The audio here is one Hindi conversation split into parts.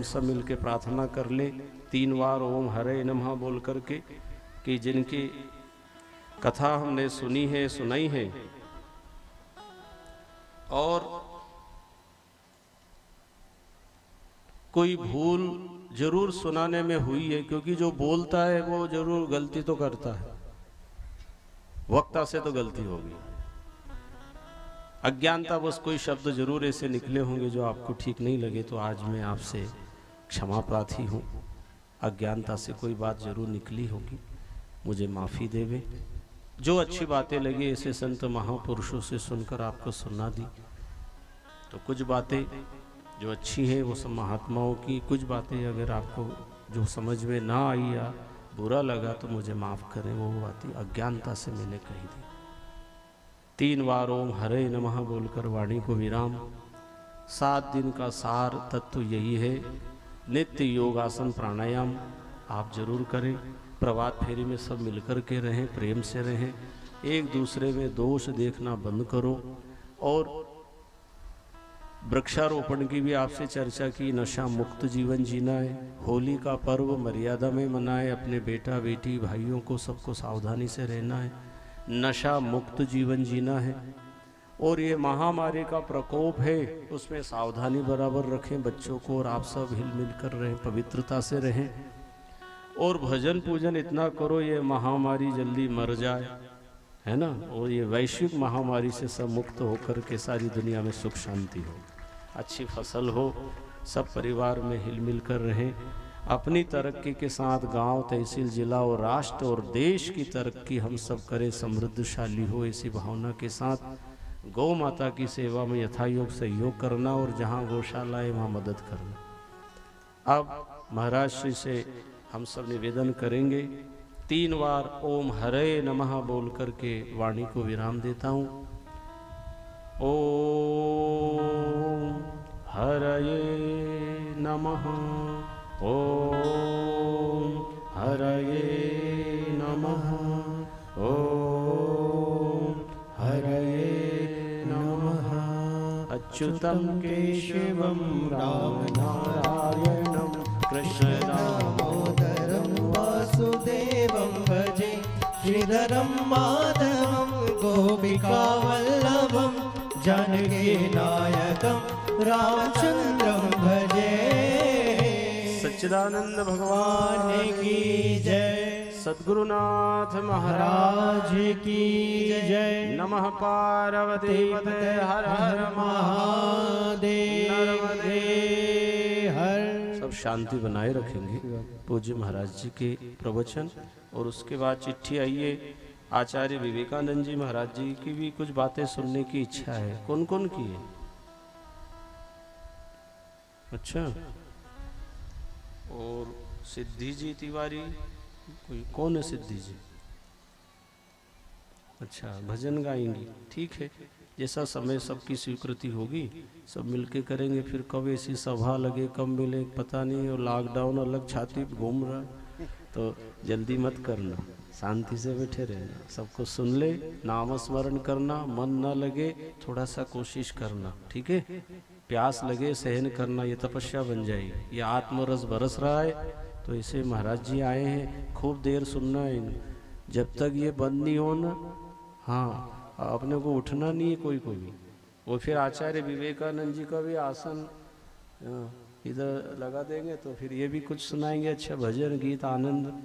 सब मिलके प्रार्थना कर ले 3 बार ओम हरे नमः बोल करके कि जिनकी कथा हमने सुनी है, सुनाई है, और कोई भूल जरूर सुनाने में हुई है, क्योंकि जो बोलता है वो जरूर गलती तो करता है, वक्ता से तो गलती होगी। अज्ञानता बस कोई शब्द जरूर ऐसे निकले होंगे जो आपको ठीक नहीं लगे, तो आज मैं आपसे क्षमा प्रार्थी हूँ। अज्ञानता से कोई बात जरूर निकली होगी, मुझे माफ़ी देवे। जो अच्छी बातें लगी ऐसे संत महापुरुषों से सुनकर आपको सुना दी, तो कुछ बातें जो अच्छी हैं वो सब महात्माओं की, कुछ बातें अगर आपको जो समझ में ना आई या बुरा लगा तो मुझे माफ़ करें, वो बातें अज्ञानता से मैंने कही थी। 3 बार ओम हरे नमः बोलकर वाणी को विराम। 7 दिन का सार तत्व यही है, नित्य योगासन प्राणायाम आप जरूर करें। प्रभात फेरी में सब मिलकर के रहें, प्रेम से रहें, एक दूसरे में दोष देखना बंद करो। और वृक्षारोपण की भी आपसे चर्चा की, नशा मुक्त जीवन जीना है, होली का पर्व मर्यादा में मनाए, अपने बेटा बेटी भाइयों को सबको सावधानी से रहना है, नशा मुक्त जीवन जीना है। और ये महामारी का प्रकोप है, उसमें सावधानी बराबर रखें बच्चों को, और आप सब हिल मिल कर रहें, पवित्रता से रहें, और भजन पूजन इतना करो ये महामारी जल्दी मर जाए, है ना। और ये वैश्विक महामारी से सब मुक्त होकर के सारी दुनिया में सुख शांति हो, अच्छी फसल हो, सब परिवार में हिल मिल कर रहें। अपनी तरक्की के साथ गांव, तहसील, जिला और राष्ट्र और देश की तरक्की हम सब करें, समृद्धशाली हो, ऐसी भावना के साथ गौ माता की सेवा में यथायोग सहयोग करना, और जहाँ गौशाला है वहाँ मदद करना। अब महाराज श्री से हम सब निवेदन करेंगे, 3 बार ओम हरे नमः बोल करके वाणी को विराम देता हूँ। ओम हरे नमः, ओम हरे नमः, ओम हरे नमः। अच्युतं केशवं राम नारायणं कृष्ण दामोदरं वासुदेवं भजे, श्रीधरं माधवं गोपिकावल्लभं, जानकी नायकं रामचंद्रं भजे। सच्चिदानंद भगवान की जय, सद्गुरुनाथ महाराज की जय। नमः पार्वती पते हर हर महादेव, नर्मदे हर। सब शांति बनाए रखेंगे पूज्य महाराज जी के प्रवचन। और उसके बाद चिट्ठी आई है, आचार्य विवेकानंद जी महाराज जी की भी कुछ बातें सुनने की इच्छा है। कौन कौन की है? अच्छा, और सिद्धि जी तिवारी, कोई कौन है सिद्धि जी? अच्छा, भजन गाएंगी, ठीक है। जैसा समय सबकी स्वीकृति होगी सब मिलके करेंगे। फिर कब ऐसी सभा लगे, कब मिले पता नहीं, और लॉकडाउन अलग छाती पे घूम रहा, तो जल्दी मत करना, शांति से बैठे रहना, सबको सुन ले, नाम स्मरण करना, मन न लगे थोड़ा सा कोशिश करना, ठीक है। प्यास लगे सहन करना, ये तपस्या बन जाएगी। ये आत्मरस बरस रहा है, तो इसे महाराज जी आए हैं, खूब देर सुनना है इन्हें, जब तक ये बंद नहीं हो ना। हाँ, अपने को उठना नहीं है कोई को भी। वो फिर आचार्य विवेकानंद जी का भी आसन इधर लगा देंगे, तो फिर ये भी कुछ सुनाएंगे, अच्छा भजन गीत आनंद।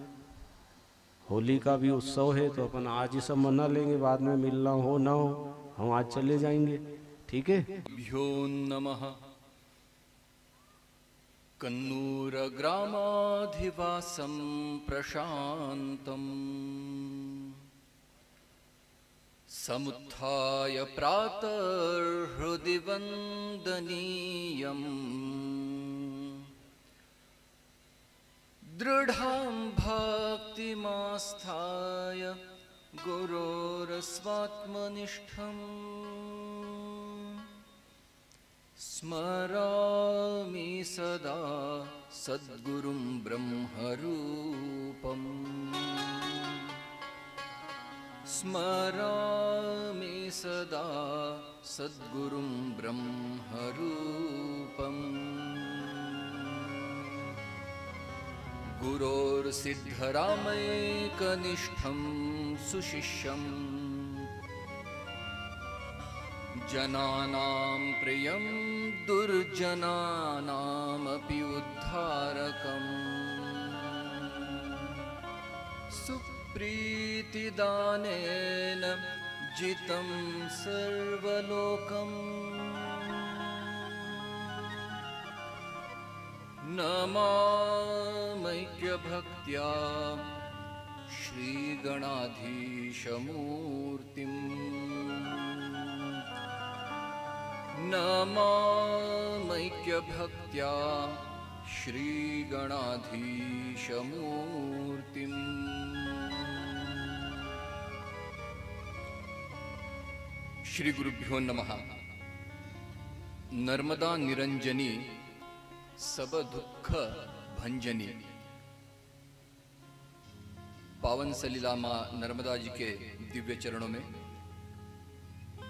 होली का भी उत्सव है, तो अपन आज ही सब मना लेंगे, बाद में मिलना हो ना हो, हम आज चले जाएंगे, ठीक है। भ्यो नमः। कन्नूर ग्रामाधिवासं प्रशान्तम्, समुत्थाय प्रातर्हृदि वन्दनीयम्, दृढां भक्तिमास्थाय गुरोरस्वात्मनिष्ठम्, स्मरामि सदा सद्गुरुं ब्रह्मरूपम्, स्मरामि सदा सद्गुरुं ब्रह्मरूपम्। गुरोर्सिद्धरामैकनिष्ठं सुशिष्यम् जनानां प्रियं दुर्जनानामपि उद्धारकम् सुप्रीतिदानेन जितं सर्वलोकम् नमामैक्यभक्त्या श्रीगणाधीशमूर्तिम् नमामैक्यभक्त्या श्रीगणाधीशमूर्तिम्। श्री गुरुभ्यो नमः। नर्मदा निरंजनी सब दुख भंजनी। पावन सलीला मां नर्मदा जी के दिव्य चरणों में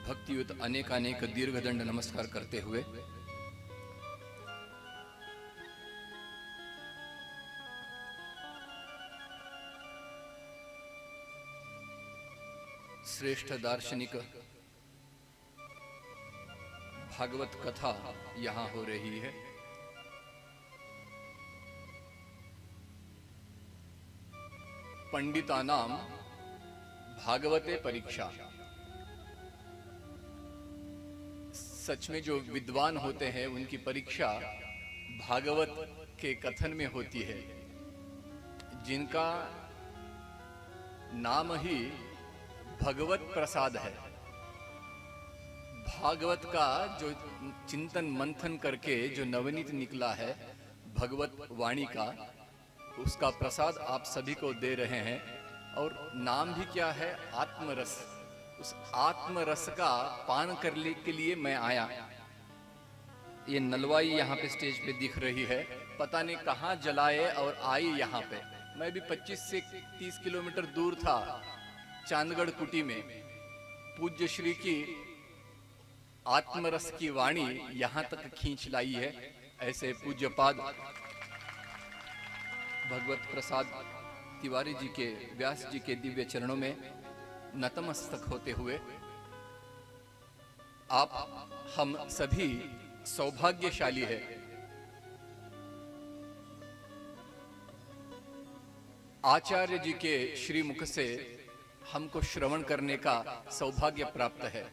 भक्तियुत अनेकानेक दीर्घदंड नमस्कार करते हुए श्रेष्ठ दार्शनिक भागवत कथा यहां हो रही है। पंडितानाम भागवते परीक्षा। सच में जो विद्वान होते हैं उनकी परीक्षा भागवत के कथन में होती है, जिनका नाम ही भगवत प्रसाद है। भागवत का जो चिंतन मंथन करके जो नवनीत निकला है भगवत वाणी का, उसका प्रसाद आप सभी को दे रहे हैं। और नाम भी क्या है? आत्मरस। उस आत्मरस का पान करने के लिए मैं आया। ये नलवाई यहाँ पे स्टेज पे दिख रही है, पता नहीं कहाँ जलाए और आई यहाँ पे। मैं भी 25 से 30 किलोमीटर दूर था, चांदगढ़ कुटी में। पूज्य श्री की आत्मरस की वाणी यहाँ तक खींच लाई है। ऐसे पूज्यपाद भगवत प्रसाद तिवारी जी के, व्यास जी के दिव्य चरणों में नतमस्तक होते हुए आप हम सभी सौभाग्यशाली है। आचार्य जी के श्रीमुख से हमको श्रवण करने का सौभाग्य प्राप्त है।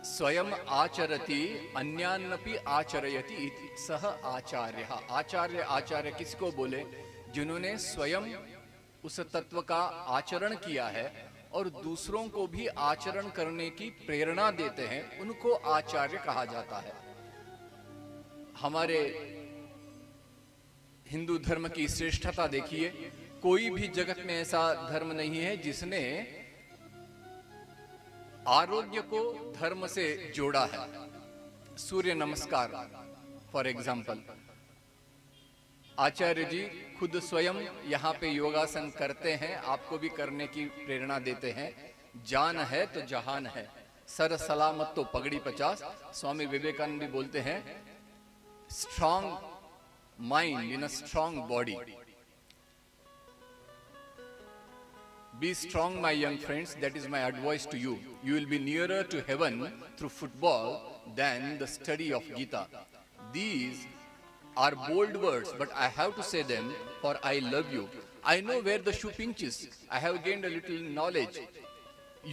स्वयं आचरति अन्यान्नपि आचरयति इति सह आचार्य। आचार्य आचार्य किसको बोले? जिन्होंने स्वयं उस तत्व का आचरण किया है और दूसरों को भी आचरण करने की प्रेरणा देते हैं, उनको आचार्य कहा जाता है। हमारे हिंदू धर्म की श्रेष्ठता देखिए, कोई भी जगत में ऐसा धर्म नहीं है जिसने आरोग्य को धर्म से जोड़ा है। सूर्य नमस्कार फॉर एग्जाम्पल, आचार्य जी खुद स्वयं यहाँ पे योगासन करते हैं, आपको भी करने की प्रेरणा देते हैं। जान है तो जहान है, सर सलामत तो पगड़ी 50। स्वामी विवेकानंद भी बोलते हैं, strong mind in a strong body. Be strong, my young friends. That is my advice to you. You will be nearer to heaven through football than the study of Gita. These are bold words, but I have to say them, for I love you. I know where the shoe pinches. I have gained a little knowledge.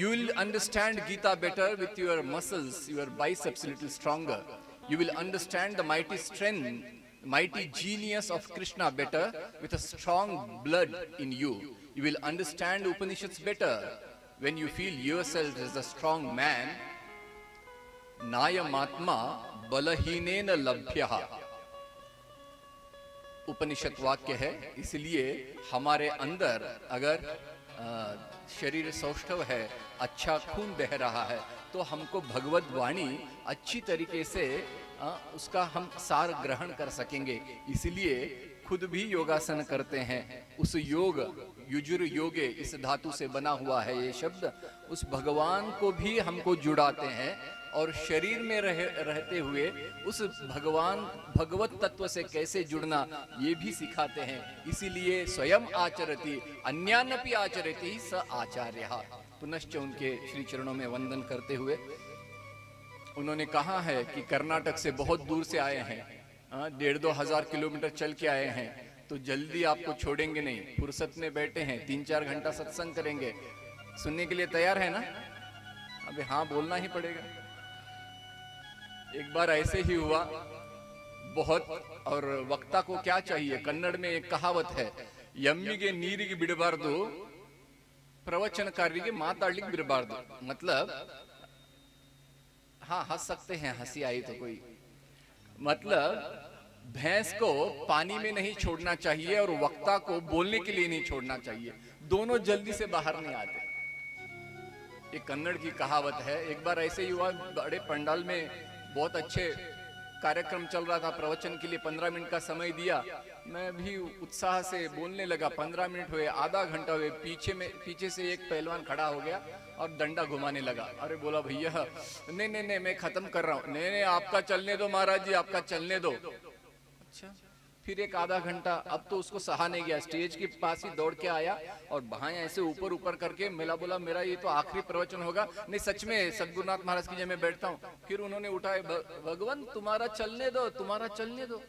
You will understand Gita better with your muscles, your biceps a little stronger. You will understand the mighty strength, mighty genius of Krishna better with a strong blood in you. You will understand Upanishads better when you feel yourself as a strong man. Nayamatma balahinena labhyah. उपनिषद वाक्य है, इसलिए हमारे अंदर अगर शरीर सौष्ठव है, अच्छा खून बह रहा है, तो हमको भगवत वाणी अच्छी तरीके से उसका हम सार ग्रहण कर सकेंगे। इसलिए खुद भी योगासन करते हैं। उस योग, युजुर योगे, इस धातु से बना हुआ है ये शब्द, उस भगवान को भी हमको जुड़ाते हैं और शरीर में रहते हुए उस भगवत तत्व से कैसे जुड़ना ये भी सिखाते हैं। इसीलिए स्वयं आचरति अन्यानपि आचरति स आचार्यः। पुनश्च उनके श्री चरणों में वंदन करते हुए उन्होंने कहा है कि कर्नाटक से बहुत दूर से आए हैं, 1,500-2 हजार किलोमीटर चल के आए हैं, तो जल्दी आपको छोड़ेंगे नहीं, फुर्सत में बैठे हैं, 3-4 घंटा सत्संग करेंगे। सुनने के लिए तैयार है ना? अबे हाँ बोलना ही पड़ेगा। एक बार ऐसे ही हुआ बहुत, और वक्ता को क्या चाहिए, कन्नड़ में एक कहावत है, यम्मिगे नीरिगे बिडबार्दु प्रवचनकारिगे माताडलिगे बिडबार्दु। मतलब हाँ हंस सकते हैं, हंसी आई तो कोई, मतलब भैंस को पानी में नहीं छोड़ना चाहिए और वक्ता को बोलने के लिए नहीं छोड़ना चाहिए, दोनों जल्दी से बाहर नहीं आते। ये कन्नड़ की कहावत है। एक बार ऐसे ही हुआ, बड़े पंडाल में बहुत अच्छे कार्यक्रम चल रहा था, प्रवचन के लिए 15 मिनट का समय दिया, मैं भी उत्साह से बोलने लगा। 15 मिनट हुए, आधा घंटा हुए, पीछे से एक पहलवान खड़ा हो गया और डंडा घुमाने लगा। अरे बोला भैया नहीं नहीं नहीं मैं खत्म कर रहा हूँ। नहीं नहीं आपका चलने दो महाराज जी, आपका चलने दो। अच्छा, फिर एक आधा घंटा, अब तो उसको सहा नहीं गया, स्टेज के पास ही दौड़ के आया और वहां ऐसे ऊपर ऊपर करके मिला, बोला मेरा ये तो आखिरी प्रवचन होगा। नहीं सच में सद्गुरुनाथ महाराज की जय मैं बैठता हूँ। फिर उन्होंने उठाए, भगवान तुम्हारा चलने दो, तुम्हारा चलने दो।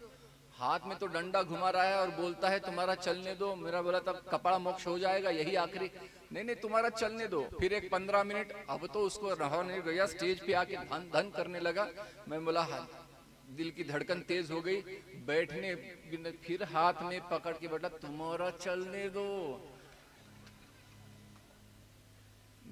हाथ में तो डंडा घुमा रहा है और बोलता है तुम्हारा चलने दो। मेरा बोला तब कपाड़ा मोक्ष हो जाएगा, यही आखिरी। नहीं नहीं तुम्हारा चलने दो। फिर एक 15 मिनट, अब तो उसको रहा नहीं गया, स्टेज पे आके धन धन करने लगा। मैं बोला दिल की धड़कन तेज हो गई, बैठने फिर हाथ में पकड़ के बेटा तुम्हारा चलने दो।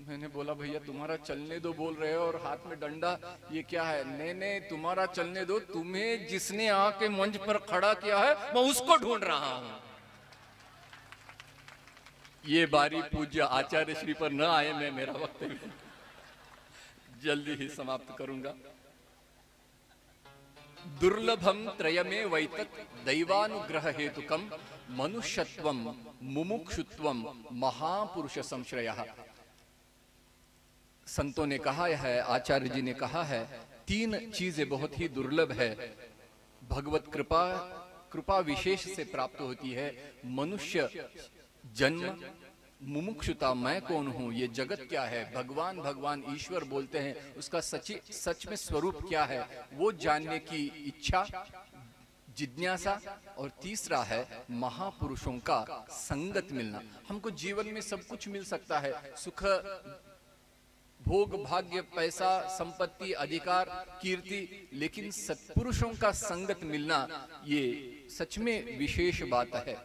मैंने बोला भैया तुम्हारा चलने दो बोल रहे हो और हाथ में डंडा, ये क्या है? नहीं नहीं तुम्हारा चलने दो, तुम्हें जिसने आके मंच पर खड़ा किया है मैं उसको ढूंढ रहा हूं। ये बारी पूज्य आचार्य श्री पर न आए, मैं मेरा वक्त जल्दी ही समाप्त करूंगा। दुर्लभम त्रयमे वैतत् दैवानुग्रह हेतुकम मनुष्यत्वम मुमुक्षुत्वम महापुरुष संश्रयः। संतों ने कहा है, आचार्य जी ने कहा है, 3 चीजें बहुत ही दुर्लभ है, भगवत कृपा विशेष से प्राप्त होती है। मनुष्य जन्म, मुमुक्षुता, मैं कौन हूं, ये जगत क्या है, भगवान भगवान ईश्वर बोलते हैं, उसका सच में स्वरूप क्या है, वो जानने की इच्छा, जिज्ञासा। और तीसरा है महापुरुषों का संगत मिलना। हमको जीवन में सब कुछ मिल सकता है, सुख भोग भाग्य पैसा संपत्ति अधिकार कीर्ति, लेकिन सत्पुरुषों का संगत मिलना ये सच में विशेष बात है।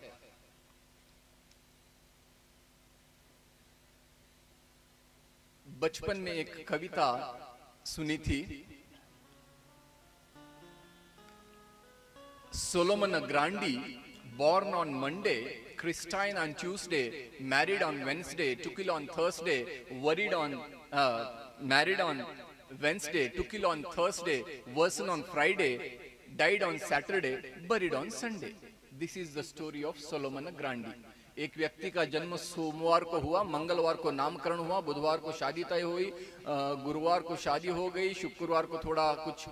बचपन में एक कविता सुनी थी, Solomon ग्रांडी, born on Monday, Christine on Tuesday, married on Wednesday, took ill on Thursday, married on Wednesday, took ill on Thursday, worsened on Friday, died on Saturday, buried on Sunday. This is the story of Solomon Grandi. एक व्यक्ति का जन्म सोमवार को हुआ, मंगलवार को नामकरण हुआ, बुधवार को शादी तय हुई, गुरुवार को शादी हो गई, शुक्रवार को थोड़ा कुछ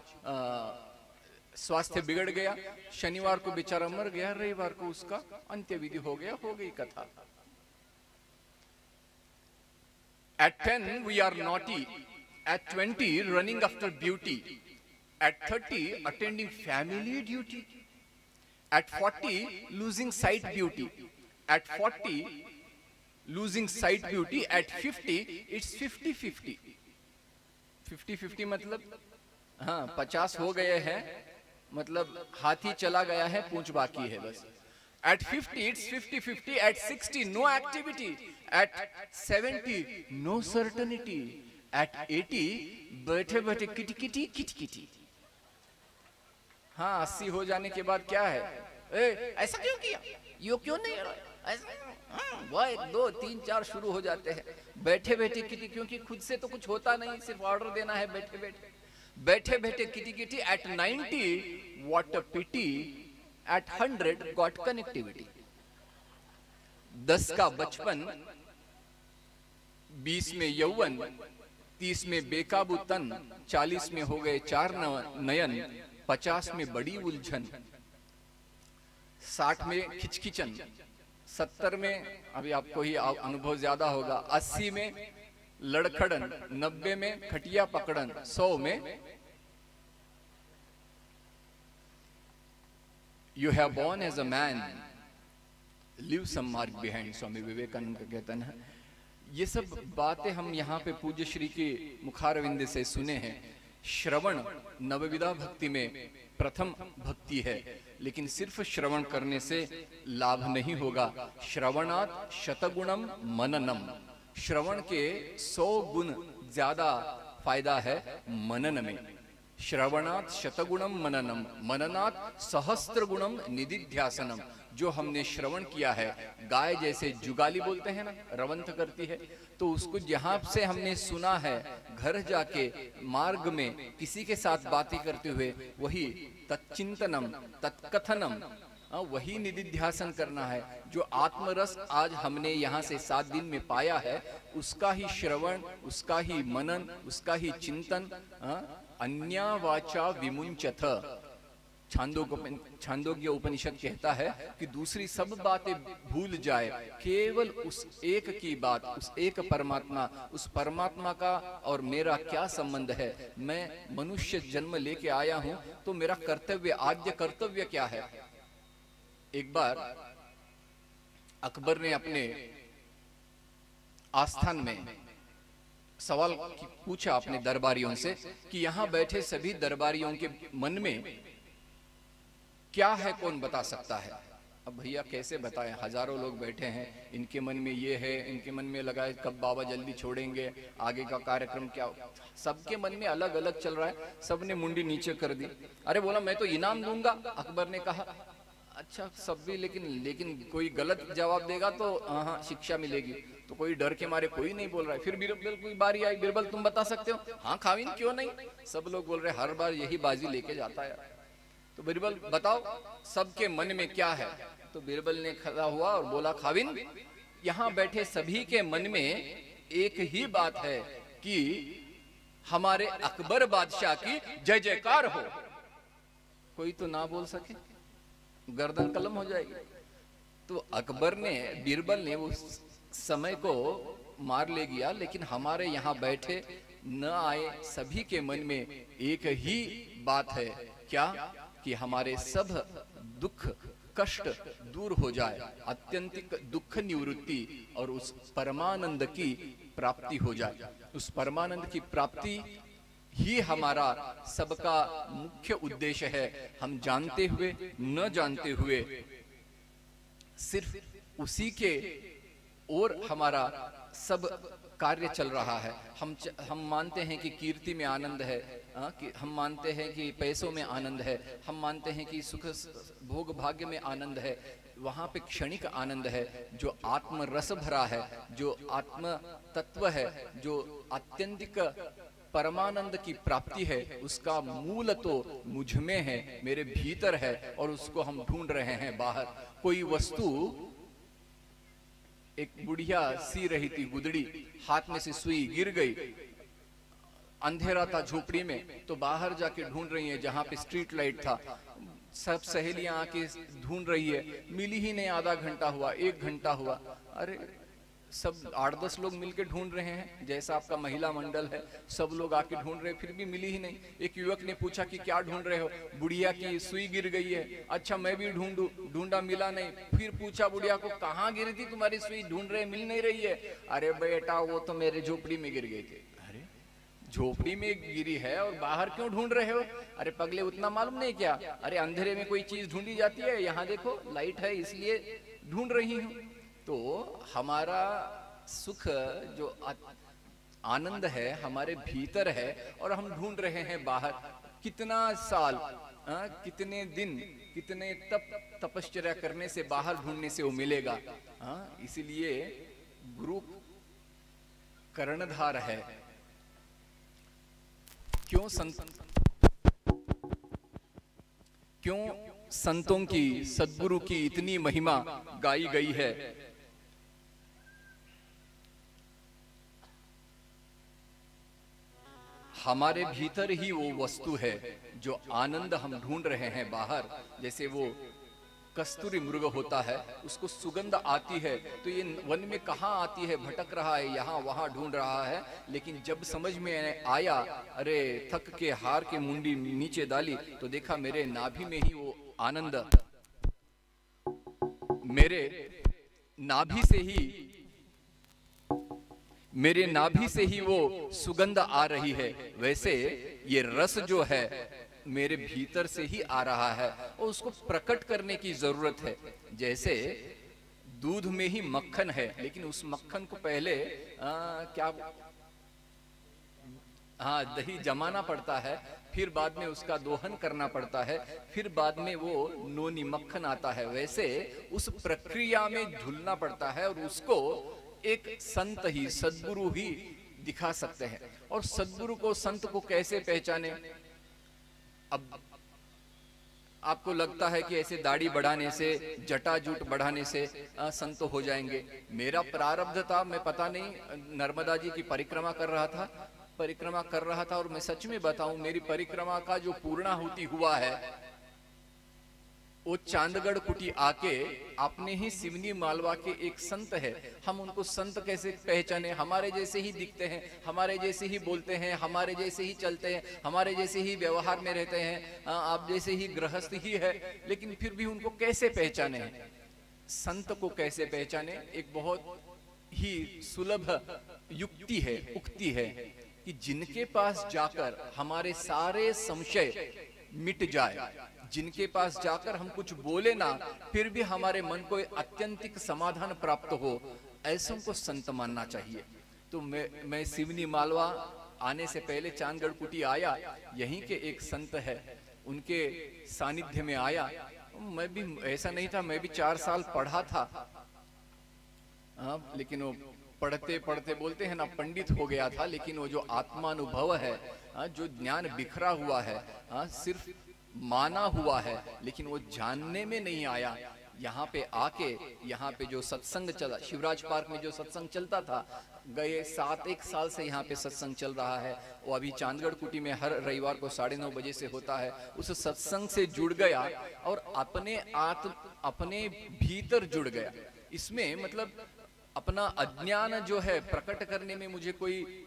स्वास्थ्य बिगड़ गया, शनिवार को बेचारा मर गया, रविवार को उसका अंत्य विधि हो गया, हो गई कथा। At 10 we are naughty, at 20 running after beauty, at 30 attending family duty, at 40 losing sight beauty, at 40 losing sight beauty, at 50 it's 50-50. 50-50 मतलब हाँ 50 हो गए हैं, मतलब हाथी चला गया है, पूंछ बाकी है बस। At 50 it's 50-50, at 60 no activity, at 70 no certainty, at 80 बैठे बैठे किटी किटी किटी किटी। हाँ 80 हो जाने के बाद क्या है, ऐसा क्यों किया, यो क्यों नहीं ऐसा, 1 2 3 4 शुरू हो जाते हैं, बैठे बैठे किटी, क्योंकि खुद से तो कुछ होता नहीं, सिर्फ ऑर्डर देना है बैठे बैठे बैठे बैठे kitty kitty. At 90 what a pity, at 100 got connectivity. 10 का बचपन, 20 में यौवन, 30 में बेकाबू तन, 40 में हो गए 4 नयन, 50 में बड़ी उलझन, 60 में खिचखिचन, 70 में अभी आपको ही अनुभव ज्यादा होगा, 80 में लड़खड़न, 90 में खटिया पकड़न, 100 में you have born as a man, live some mark behind, Swami Vivekananda का कहते हैं। ये सब बातें हम यहाँ पे पूज्य श्री के मुखारविंद से सुने हैं। श्रवण नवविधा भक्ति में प्रथम भक्ति है, लेकिन सिर्फ श्रवण करने से लाभ नहीं होगा। श्रवणात् शतगुणम मननम, श्रवण के 100 गुण ज्यादा फायदा है मनन में। श्रवणात् शतगुणम मननम, मननात् सहस्त्र गुणम निदिध्यासनम। जो हमने श्रवण किया है, गाय जैसे जुगाली बोलते हैं ना, रवंथ करती है, तो उसको जहां से हमने सुना है, घर जाके मार्ग में किसी के साथ बातें करते हुए वही तच्चिंतनम तत्कथनम, वही निदिध्यासन करना है। जो आत्मरस आज हमने यहाँ से 7 दिन में पाया है, उसका ही श्रवण, उसका ही मनन, उसका ही चिंतन। अन्या वाचा विमुंचथ, छांदोग्य उपनिषद कहता है कि दूसरी सब बातें भूल जाए, केवल उस एक की बात, उस एक परमात्मा, उस परमात्मा का और मेरा क्या संबंध है। मैं मनुष्य जन्म लेके आया हूं, तो मेरा कर्तव्य, आद्य कर्तव्य क्या है। एक बार अकबर ने अपने आस्थान में सवाल पूछा अपने दरबारियों से कि यहां बैठे सभी दरबारियों के मन में क्या है, कौन बता सकता है। अब भैया कैसे बताएं, हजारों लोग बैठे हैं, इनके मन में ये है, इनके मन में लगा है कब बाबा जल्दी छोड़ेंगे, आगे का कार्यक्रम क्या, सबके मन में अलग अलग चल रहा है। सबने मुंडी नीचे कर दी। अरे बोला मैं तो इनाम दूंगा। अकबर ने कहा अच्छा सब भी, लेकिन कोई गलत जवाब देगा तो हाँ शिक्षा मिलेगी। तो कोई डर के मारे कोई नहीं बोल रहा है। फिर बीरबल की बारी आई, बीरबल तुम बता सकते हो? हाँ खाविन क्यों नहीं, सब लोग बोल रहे हर बार यही बाजी लेके जाता है। तो बीरबल बताओ सबके मन में क्या है। तो बीरबल ने खड़ा हुआ और बोला खाविन, यहाँ बैठे सभी के मन में एक ही बात है कि हमारे अकबर बादशाह की जय जयकार हो। कोई तो ना बोल सके, गर्दन कलम हो जाएगी। तो अकबर ने, बीरबल ने उस समय को मार ले गया, लेकिन हमारे यहाँ बैठे न आए सभी के मन में एक ही बात है, क्या कि हमारे सब दुख कष्ट दूर हो जाए, अत्यंतिक दुख निवृत्ति और उस परमानंद की प्राप्ति हो जाए। उस परमानंद की प्राप्ति ही हमारा सबका मुख्य उद्देश्य है। हम जानते हुए न जानते हुए सिर्फ उसी के और हमारा सब कार्य चल रहा है। हम मानते हैं कि कीर्ति में आनंद है, कि हम मानते हैं कि पैसों में आनंद है, हम मानते हैं कि सुख भोग भाग्य में आनंद है। वहां पे क्षणिक आनंद है। जो आत्म रस भरा है, जो आत्म तत्व है, जो आत्यंतिक परमानंद की प्राप्ति है, उसका मूल तो मुझ में है, मेरे भीतर है, और उसको हम ढूंढ रहे हैं बाहर। कोई वस्तु, एक बुढ़िया सी रही थी गुदड़ी, हाथ में से सुई गिर गई, अंधेरा था झोपड़ी में, तो बाहर जाके ढूंढ रही है जहां पे स्ट्रीट लाइट था। सब सहेलियां आके ढूंढ रही है, मिली ही नहीं। आधा घंटा हुआ, 1 घंटा हुआ, अरे सब 8-10 लोग मिलके ढूंढ रहे हैं, जैसा आपका महिला मंडल है, सब लोग आके ढूंढ रहे हैं, फिर भी मिली ही नहीं। एक युवक ने पूछा कि क्या ढूंढ रहे हो? बुढ़िया की सुई गिर गई है। अच्छा मैं भी ढूंढूं, ढूंढा मिला नहीं। फिर पूछा बुढ़िया को, कहाँ गिरी थी तुम्हारी सुई? ढूंढ रहे मिल नहीं रही है। अरे बेटा वो तो मेरे झोपड़ी में गिर गई थी। अरे झोपड़ी में गिरी है और बाहर क्यों ढूंढ रहे हो? अरे पगले उतना मालूम नहीं क्या? अरे अंधेरे में कोई चीज ढूंढी जाती है, यहाँ देखो लाइट है इसलिए ढूंढ रही हूँ। तो हमारा सुख जो आनंद है हमारे भीतर है, और हम ढूंढ रहे हैं बाहर। कितना साल, कितने दिन, कितने तपश्चर्या करने से बाहर ढूंढने से वो मिलेगा। इसीलिए गुरु कर्णधार है। क्यों संतों की, सद्गुरु की इतनी महिमा गाई गई है? हमारे भीतर ही वो वस्तु है जो आनंद हम ढूंढ रहे हैं बाहर। जैसे वो कस्तूरी मृग होता है, उसको सुगंध आती है तो ये वन में कहाँ आती है, भटक रहा है, यहाँ वहाँ ढूंढ रहा है। लेकिन जब समझ में आया, अरे थक के हार के मुंडी नीचे डाली तो देखा मेरे नाभि में ही वो आनंद, मेरे नाभि से ही वो सुगंध आ रही है। वैसे ये रस जो है मेरे भीतर से ही आ रहा है और उसको प्रकट करने की जरूरत है। जैसे दूध में ही मक्खन है, लेकिन उस मक्खन को पहले दही जमाना पड़ता है, फिर बाद में उसका दोहन करना पड़ता है, फिर बाद में वो नोनी मक्खन आता है। वैसे उस प्रक्रिया में झूलना पड़ता है और उसको एक संत ही, सद्गुरु ही दिखा सकते हैं। और सद्गुरु को, संत को कैसे पहचाने? अब आपको लगता है कि ऐसे दाढ़ी बढ़ाने से, जटाजूट बढ़ाने से संत हो जाएंगे। मेरा प्रारब्ध था, मैं पता नहीं, नर्मदा जी की परिक्रमा कर रहा था और मैं सच में बताऊं, मेरी परिक्रमा का जो पूर्णाहुति हुआ है वो चांदगढ़ कुटी आके अपने ही सिवनी मालवा के एक संत है। हम उनको संत कैसे पहचाने? हमारे जैसे ही दिखते हैं, हमारे जैसे ही बोलते हैं, हमारे जैसे ही चलते हैं, हमारे जैसे ही व्यवहार में रहते हैं, आप जैसे ही गृहस्थ ही है, लेकिन फिर भी उनको कैसे पहचाने? संत को कैसे पहचाने? एक बहुत ही सुलभ युक्ति है, उक्ति है कि जिनके पास जाकर हमारे सारे संशय मिट जाए, जिनके पास जाकर हम कुछ बोले ना, फिर भी हमारे मन को अत्यंतिक समाधान प्राप्त हो, ऐसों को संत मानना चाहिए। तो मैं सिवनी मालवा आने से पहले चांदगढ़ कुटी आया, यहीं के एक संत है, उनके सानिध्य में आया। मैं भी ऐसा नहीं था, मैं भी 4 साल पढ़ा था, लेकिन वो पढ़ते पढ़ते बोलते हैं ना, पंडित हो गया था। लेकिन वो जो आत्मानुभव है, जो ज्ञान बिखरा हुआ है, सिर्फ माना हुआ है, लेकिन वो जानने में नहीं आया। यहाँ पे आके, यहाँ पे जो सत्संग चला, शिवराज पार्क में जो सत्संग चलता था, गए 7-1 साल से यहाँ पे सत्संग चल रहा है। वो अभी चांदगढ़ कुटी में हर रविवार को 9:30 बजे से होता है। उस सत्संग से जुड़ गया और अपने भीतर जुड़ गया। इसमें मतलब अपना अज्ञान जो है प्रकट करने में मुझे कोई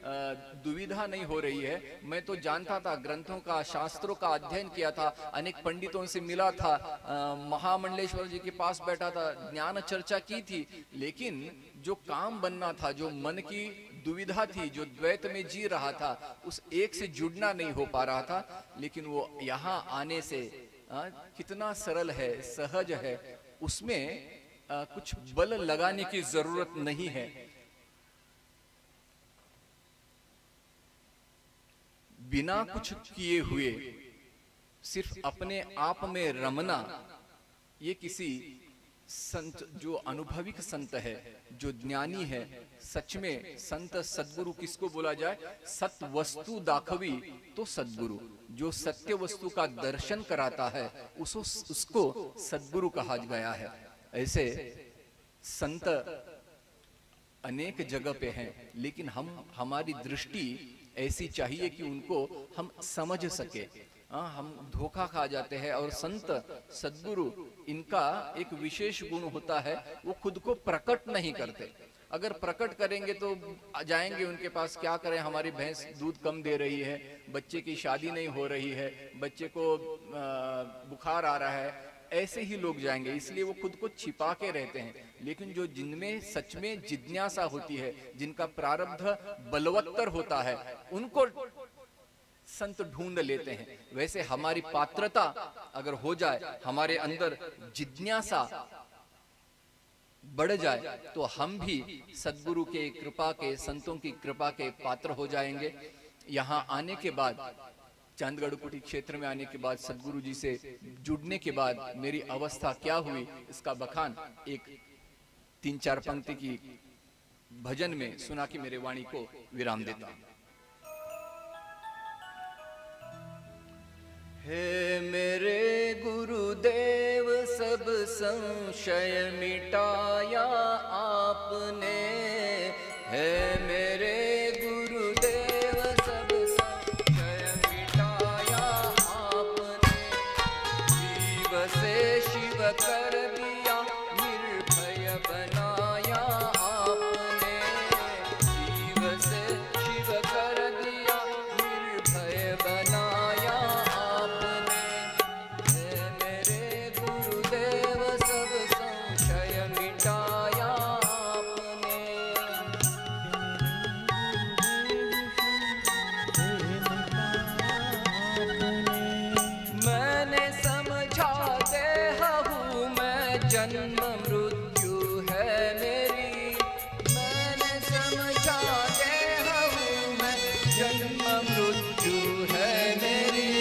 दुविधा नहीं हो रही है। मैं तो जानता था, ग्रंथों का, शास्त्रों का अध्ययन किया था, अनेक पंडितों से मिला था, महामंडलेश्वर जी के पास बैठा था, ज्ञान चर्चा की थी। लेकिन जो काम बनना था, जो मन की दुविधा थी, जो द्वैत में जी रहा था, उस एक से जुड़ना नहीं हो पा रहा था। लेकिन वो यहाँ आने से कितना सरल है, सहज है, उसमें कुछ बल लगाने की जरूरत नहीं है। बिना कुछ किए हुए सिर्फ अपने आप में रमना, ये किसी संत, जो अनुभविक संत है, जो ज्ञानी है, सच में संत सद्गुरु किसको बोला जाए? सत वस्तु दाखवी तो सद्गुरु। जो सत्य वस्तु का दर्शन कराता है उसको सद्गुरु कहा गया है। ऐसे संत अनेक जगह पे हैं, लेकिन हमारी दृष्टि ऐसी चाहिए कि उनको हम समझ सके। हम धोखा खा जाते हैं। और संत सद्गुरु, इनका एक विशेष गुण होता है, वो खुद को प्रकट नहीं करते। अगर प्रकट करेंगे तो जाएंगे उनके पास, क्या करें, हमारी भैंस दूध कम दे रही है, बच्चे की शादी नहीं हो रही है, बच्चे को बुखार आ रहा है, ऐसे ही लोग जाएंगे। इसलिए वो खुद को छिपा के रहते हैं। लेकिन जो जिनमें सच में जिज्ञासा होती है, जिनका प्रारब्ध बलवत्तर होता है, उनको संत ढूंढ लेते हैं। वैसे हमारी पात्रता अगर हो जाए, हमारे अंदर जिज्ञासा बढ़ जाए, तो हम भी सद्गुरु के कृपा के, संतों की कृपा के पात्र हो जाएंगे। यहाँ आने के बाद, चांदगढ़ कुटी क्षेत्र में आने के बाद, सद्गुरु जी से जुड़ने के बाद मेरी अवस्था क्या हुई, इसका बखान एक 3-4 पंक्ति की भजन में सुना के मेरे वाणी को विराम देता हूं। हे मेरे गुरुदेव, सब संशय मिटाया आपने। हे मेरे गुरुदेव, सब संशय जन्म मृत्यु है मेरी, मैंने समझा देह हूँ मैं, जन्म मृत्यु है मेरी।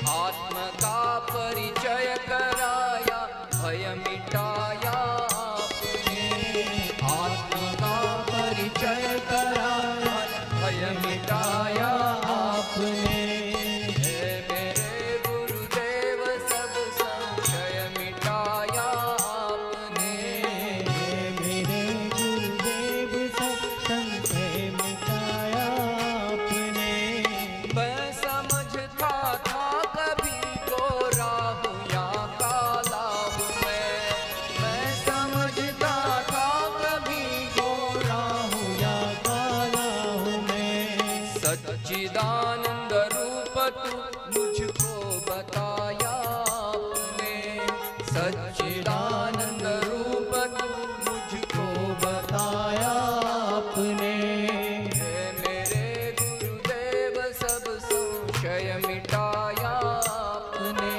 आत्म का परिचय कराया, भय मिटाया आपने, आत्म का परिचय कराया, भय मिटाया आपने। सच्चिदानंद रूप तू मुझको बताया आपने, सच्चिदानंद रूप तू मुझको बताया आपने। हे मेरे गुरुदेव सब संशय मिटाया आपने,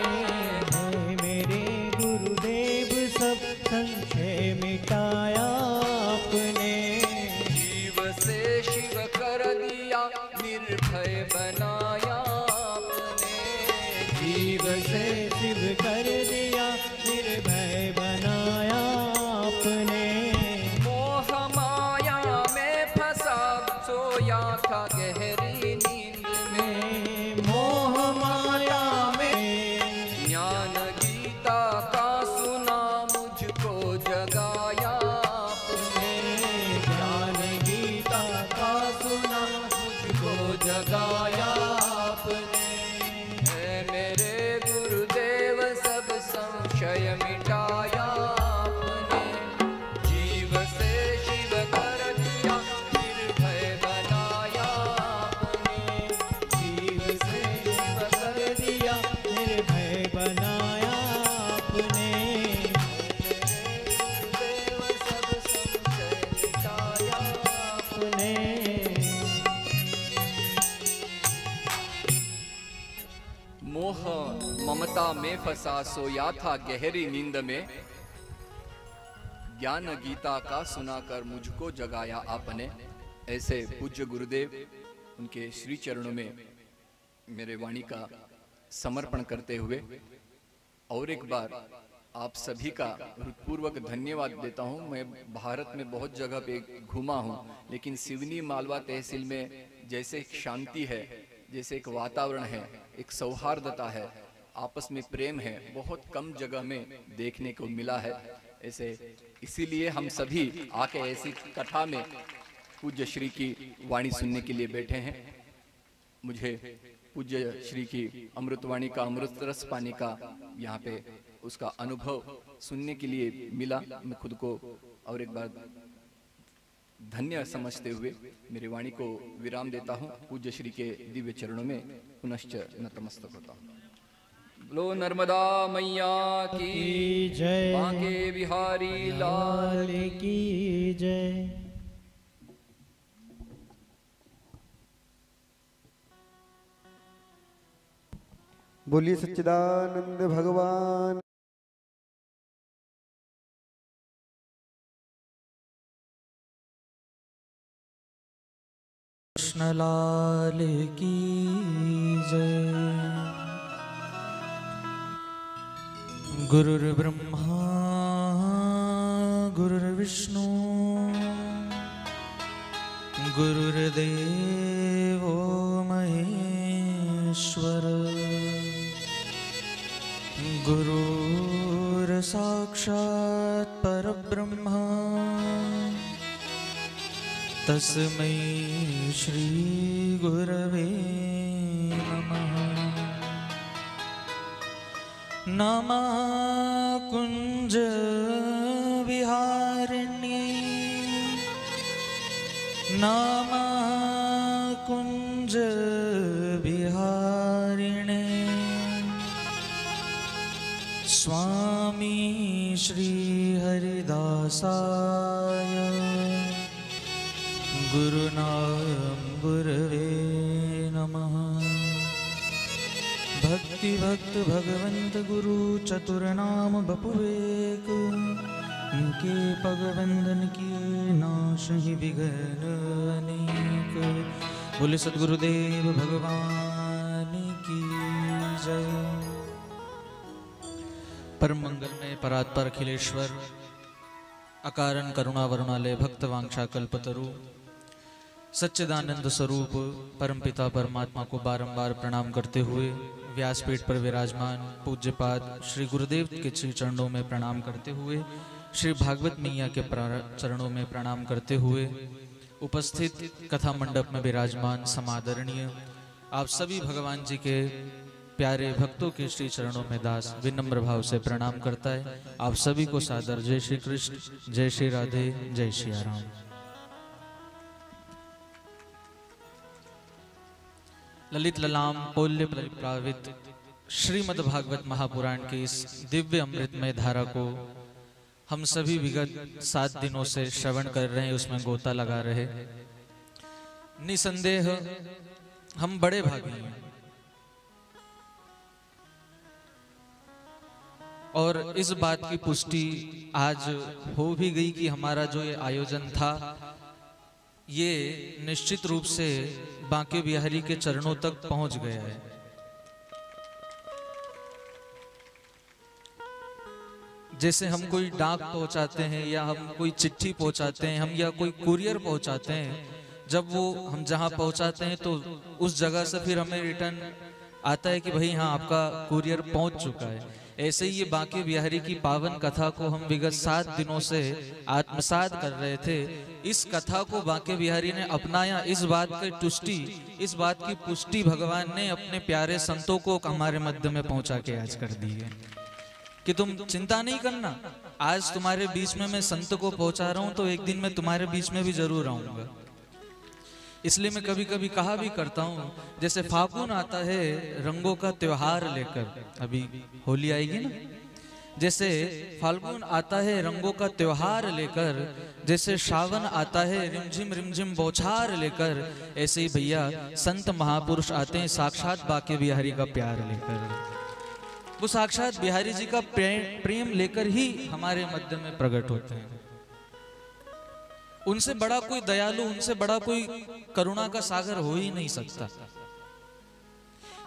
हे मेरे गुरुदेव सब संशय मिटाया आपने। जीव से शिव कर दिया, निर्भय बनाया आपने, जीव से शिव कर दिया, निर्भय बनाया आपने। मोह माया में फंसा सोया था गहरी नींद में, मोह माया में ज्ञान गीता का सुना मुझको जगाया आपने, ज्ञान गीता का सुना मुझको जगाया आपने। है मेरे गुरुदेव सब संशय मिटाया आपने, जीव से शिव कर दिया, निर्भय बनाया आपने, जीव से शिव कर दिया, निर्भय बनाया आपने। मेरे गुरुदेव सब संशय मिटाया आपने। मोह ममता में फंसा सोया था गहरी नींद में, ज्ञान गीता का सुनाकर मुझको जगाया आपने। ऐसे पूज्य गुरुदेव उनके श्री चरणों में मेरे वाणी का समर्पण करते हुए और एक बार आप सभी का हृदयपूर्वक धन्यवाद देता हूं। मैं भारत में बहुत जगह पे घूमा हूं, लेकिन सिवनी मालवा तहसील में जैसे एक शांति है, जैसे एक वातावरण है, एक सौहार्दता है, आपस में प्रेम है, बहुत कम जगह में देखने को मिला है। ऐसे इसीलिए हम सभी आके ऐसी कथा में पूज्य श्री की वाणी सुनने के लिए बैठे हैं। मुझे पूज्य श्री की अमृतवाणी का अमृत रस पाने का यहाँ पे उसका अनुभव सुनने के लिए मिला। मैं खुद को और एक बार धन्य समझते हुए मेरी वाणी को विराम देता हूँ। पूज्य श्री के दिव्य चरणों में पुनश्च नतमस्तक होता हूँ। लो नर्मदा मैया की जय, बांके बिहारी लाल की जय। बोलिए सच्चिदानंद भगवान। कृष्णलाल की जय। गुरुर्ब्रह्मा गुरुर्विष्णु गुरुर्देवो महेश्वर, गुरुर्साक्षात् परब्रह्म तस्मै श्री गुरवे नमः। नमः कुंज विहारिण्ये, नमः कुंज विहारिणे, स्वामी श्री हरिदासाय गुरुनाम गुरवे नमः। भक्ति भक्त भगवंत गुरु चतुर नाम बपुवेक, उनके पग बंधन किए नाश ही विघ्न अनेक। बोले सद्गुरुदेव भगवान की जय। परम मंगल में परात्पर अखिलेश्वर अकारण करुणा वरुणालय भक्त वांछा कल्पतरु सच्चिदानंद स्वरूप परमपिता परमात्मा को बारंबार प्रणाम करते हुए व्यासपीठ पर विराजमान पूज्यपाद श्री गुरुदेव के चरणों में प्रणाम करते हुए, श्री भागवत मैया के चरणों में प्रणाम करते हुए, उपस्थित कथा मंडप में विराजमान समादरणीय आप सभी भगवान जी के प्यारे भक्तों के श्री चरणों में दास विनम्र भाव से प्रणाम करता है। आप सभी को सादर जय श्री कृष्ण, जय श्री राधे, जय श्री राम। ललित ललाम पोल्य प्लावित श्रीमद् भागवत महापुराण के इस दिव्य अमृतमय धारा को हम सभी विगत 7 दिनों से श्रवण कर रहे हैं, उसमें गोता लगा रहे। निसंदेह हम बड़े भागी हैं और इस बात की पुष्टि आज हो भी गई कि हमारा जो ये आयोजन था ये निश्चित रूप से बांके बिहारी के चरणों तक पहुंच गया है। जैसे हम कोई डाक पहुंचाते हैं या हम कोई चिट्ठी पहुंचाते हैं, हम या कोई कुरियर पहुंचाते हैं, जब वो हम जहां पहुंचाते हैं तो उस जगह से फिर हमें रिटर्न आता है कि भाई हाँ आपका कुरियर पहुंच चुका है। ऐसे ही ये बांके बिहारी की पावन कथा को हम विगत 7 दिनों से आत्मसात कर रहे थे। इस कथा को बांके बिहारी ने अपनाया, इस बात की पुष्टि भगवान ने अपने प्यारे संतों को हमारे मध्य में पहुंचा के आज कर दी है कि तुम चिंता नहीं करना, आज तुम्हारे बीच में मैं संत को पहुंचा रहा हूं तो एक दिन मैं तुम्हारे बीच में भी जरूर आऊंगा। इसलिए मैं कभी कभी कहा भी करता हूँ, जैसे फागुन आता है रंगों का त्योहार लेकर, अभी होली आएगी ना, जैसे फाल्गुन आता है रंगों का त्योहार लेकर, जैसे श्रावण आता है रिमझिम बौछार लेकर, ऐसे ही भैया संत महापुरुष आते हैं साक्षात बांके बिहारी का प्यार लेकर। वो साक्षात बिहारी जी का प्रेम लेकर ही हमारे मध्य में प्रकट होते हैं। उनसे बड़ा कोई दयालु, उनसे बड़ा कोई करुणा का सागर हो ही नहीं सकता।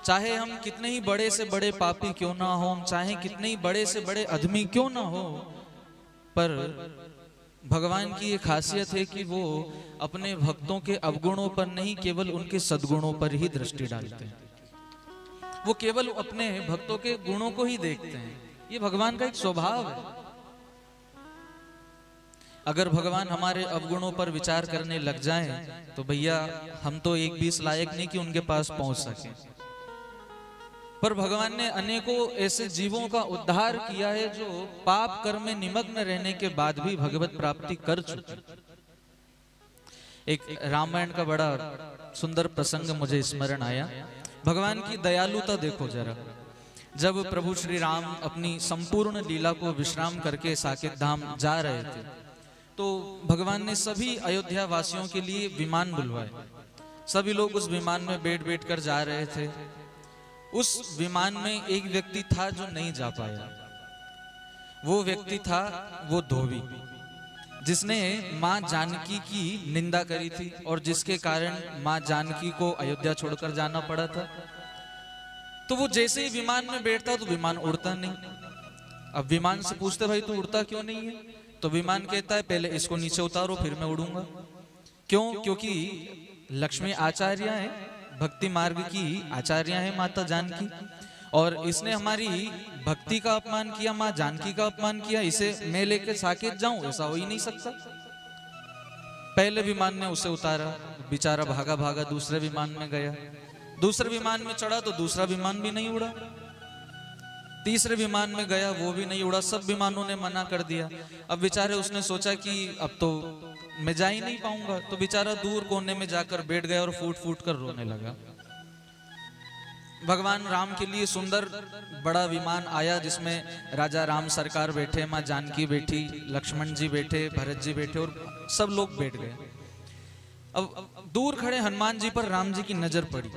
चाहे हम कितने ही बड़े से बड़े पापी क्यों ना हो, चाहे कितने ही बड़े से बड़े अधमी क्यों ना हो, पर भगवान की ये खासियत है कि वो अपने भक्तों के अवगुणों पर नहीं, केवल उनके सद्गुणों पर ही दृष्टि डालते हैं। वो केवल अपने भक्तों के गुणों को ही देखते हैं। ये भगवान का एक स्वभाव है। अगर भगवान हमारे अवगुणों पर विचार करने लग जाएं, तो भैया हम तो 1-20 लायक नहीं कि उनके पास पहुंच सके। पर भगवान ने अनेकों ऐसे जीवों का उद्धार किया है जो पाप कर्म में निमग्न रहने के बाद भी भगवत प्राप्ति कर चुके। एक रामायण का बड़ा सुंदर प्रसंग मुझे स्मरण आया। भगवान की दयालुता देखो जरा। जब प्रभु श्री राम अपनी संपूर्ण लीला को विश्राम करके साकेत धाम जा रहे थे, तो भगवान ने सभी अयोध्या वासियों के लिए विमान बुलवाए। सभी लोग उस विमान में बैठ कर जा रहे थे। उस विमान में एक व्यक्ति था जो नहीं जा पाया। वो व्यक्ति था वो धोबी, जिसने मां जानकी की निंदा करी थी और जिसके कारण मां जानकी को अयोध्या छोड़कर जाना पड़ा था। तो वो जैसे ही विमान में बैठता तो विमान उड़ता नहीं। अब विमान से पूछते भाई तू उड़ता क्यों नहीं है? तो विमान कहता है पहले इसको नीचे उतारो फिर मैं उड़ूंगा। क्यों? क्योंकि लक्ष्मी आचार्य है, भक्ति मार्ग की आचार्य है माता जानकी, और इसने हमारी भक्ति का अपमान किया, माँ जानकी का अपमान किया, इसे मैं लेकर साकेत जाऊं? ऐसा हो ही नहीं सकता। पहले विमान ने उसे उतारा, बेचारा भागा भागा दूसरे विमान में गया। दूसरे विमान में चढ़ा तो दूसरा विमान भी नहीं उड़ा। तीसरे विमान में गया, वो भी नहीं उड़ा। सब विमानों ने मना कर दिया। अब बेचारे उसने सोचा कि अब तो मैं जा ही नहीं पाऊंगा, तो बेचारा दूर कोने में जाकर बैठ गया और फूट फूट कर रोने लगा। भगवान राम के लिए सुंदर बड़ा विमान आया, जिसमें राजा राम सरकार बैठे, माँ जानकी बैठी, लक्ष्मण जी बैठे, भरत जी बैठे और सब लोग बैठ गए। अब दूर खड़े हनुमान जी पर राम जी की नजर पड़ी।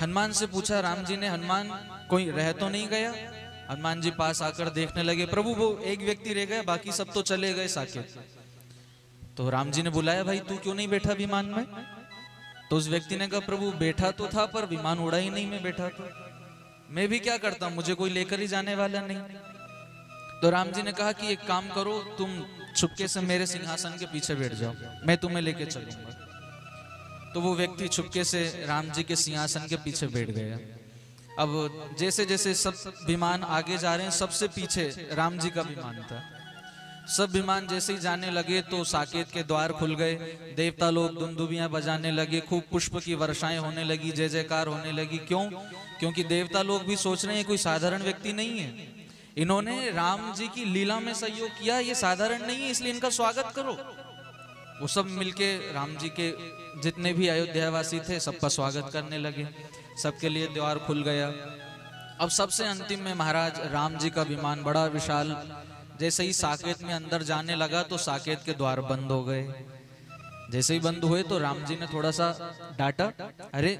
हनुमान से पूछा राम जी ने, हनुमान कोई रह तो नहीं गया? हनुमान जी पास आकर देखने लगे, प्रभु वो एक व्यक्ति रह गया, बाकी सब तो चले गए साकेत। तो राम जी ने बुलाया, भाई तू क्यों नहीं बैठा विमान में? तो उस व्यक्ति ने कहा, प्रभु बैठा तो था पर विमान उड़ा ही नहीं, मैं बैठा था, मैं भी क्या करता, मुझे कोई लेकर ही जाने वाला नहीं। तो राम जी ने कहा कि एक काम करो, तुम छुपके से मेरे सिंहासन के पीछे बैठ जाओ, मैं तुम्हें लेके चलूंगा। तो वो व्यक्ति छुपके से राम जी के सिंहासन के पीछे बैठ गया। अब जैसे जैसे सब विमान आगे जा रहे हैं, सबसे पीछे राम जी का विमान था। सब विमान जैसे ही जाने लगे तो साकेत के द्वार खुल गए, देवता लोग दुंदुबियां बजाने लगे, खूब पुष्प की वर्षाएं होने लगी, जय जयकार होने लगी। क्यों? क्योंकि देवता लोग भी सोच रहे हैं कोई साधारण व्यक्ति नहीं है, इन्होंने राम जी की लीला में सहयोग किया, ये साधारण नहीं है, इसलिए इनका स्वागत करो। वो सब मिलके राम जी के जितने भी अयोध्यावासी थे सबका स्वागत करने लगे, सबके लिए द्वार खुल गया। अब सबसे अंतिम में महाराज राम जी का विमान बड़ा विशाल, जैसे ही साकेत में अंदर जाने लगा तो साकेत के द्वार बंद हो गए। जैसे ही बंद हुए तो राम जी ने थोड़ा सा डांटा, अरे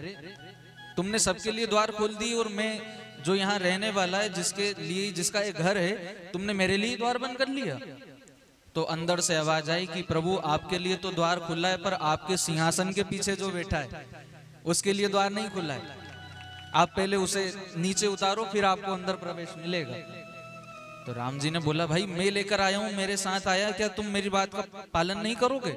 तुमने सबके लिए द्वार खोल दी और मैं जो यहाँ रहने वाला है, जिसके लिए जिसका एक घर है, तुमने मेरे लिए द्वार बंद कर लिया। तो अंदर से आवाज आई कि प्रभु आपके लिए तो द्वार खुला है, पर आपके सिंहासन के पीछे जो बैठा है उसके लिए द्वार नहीं खुला है, आप पहले उसे नीचे उतारो फिर आपको अंदर प्रवेश मिलेगा। तो राम जी ने बोला, भाई मैं लेकर आया हूं, मेरे साथ आया, क्या तुम मेरी बात का पालन नहीं करोगे?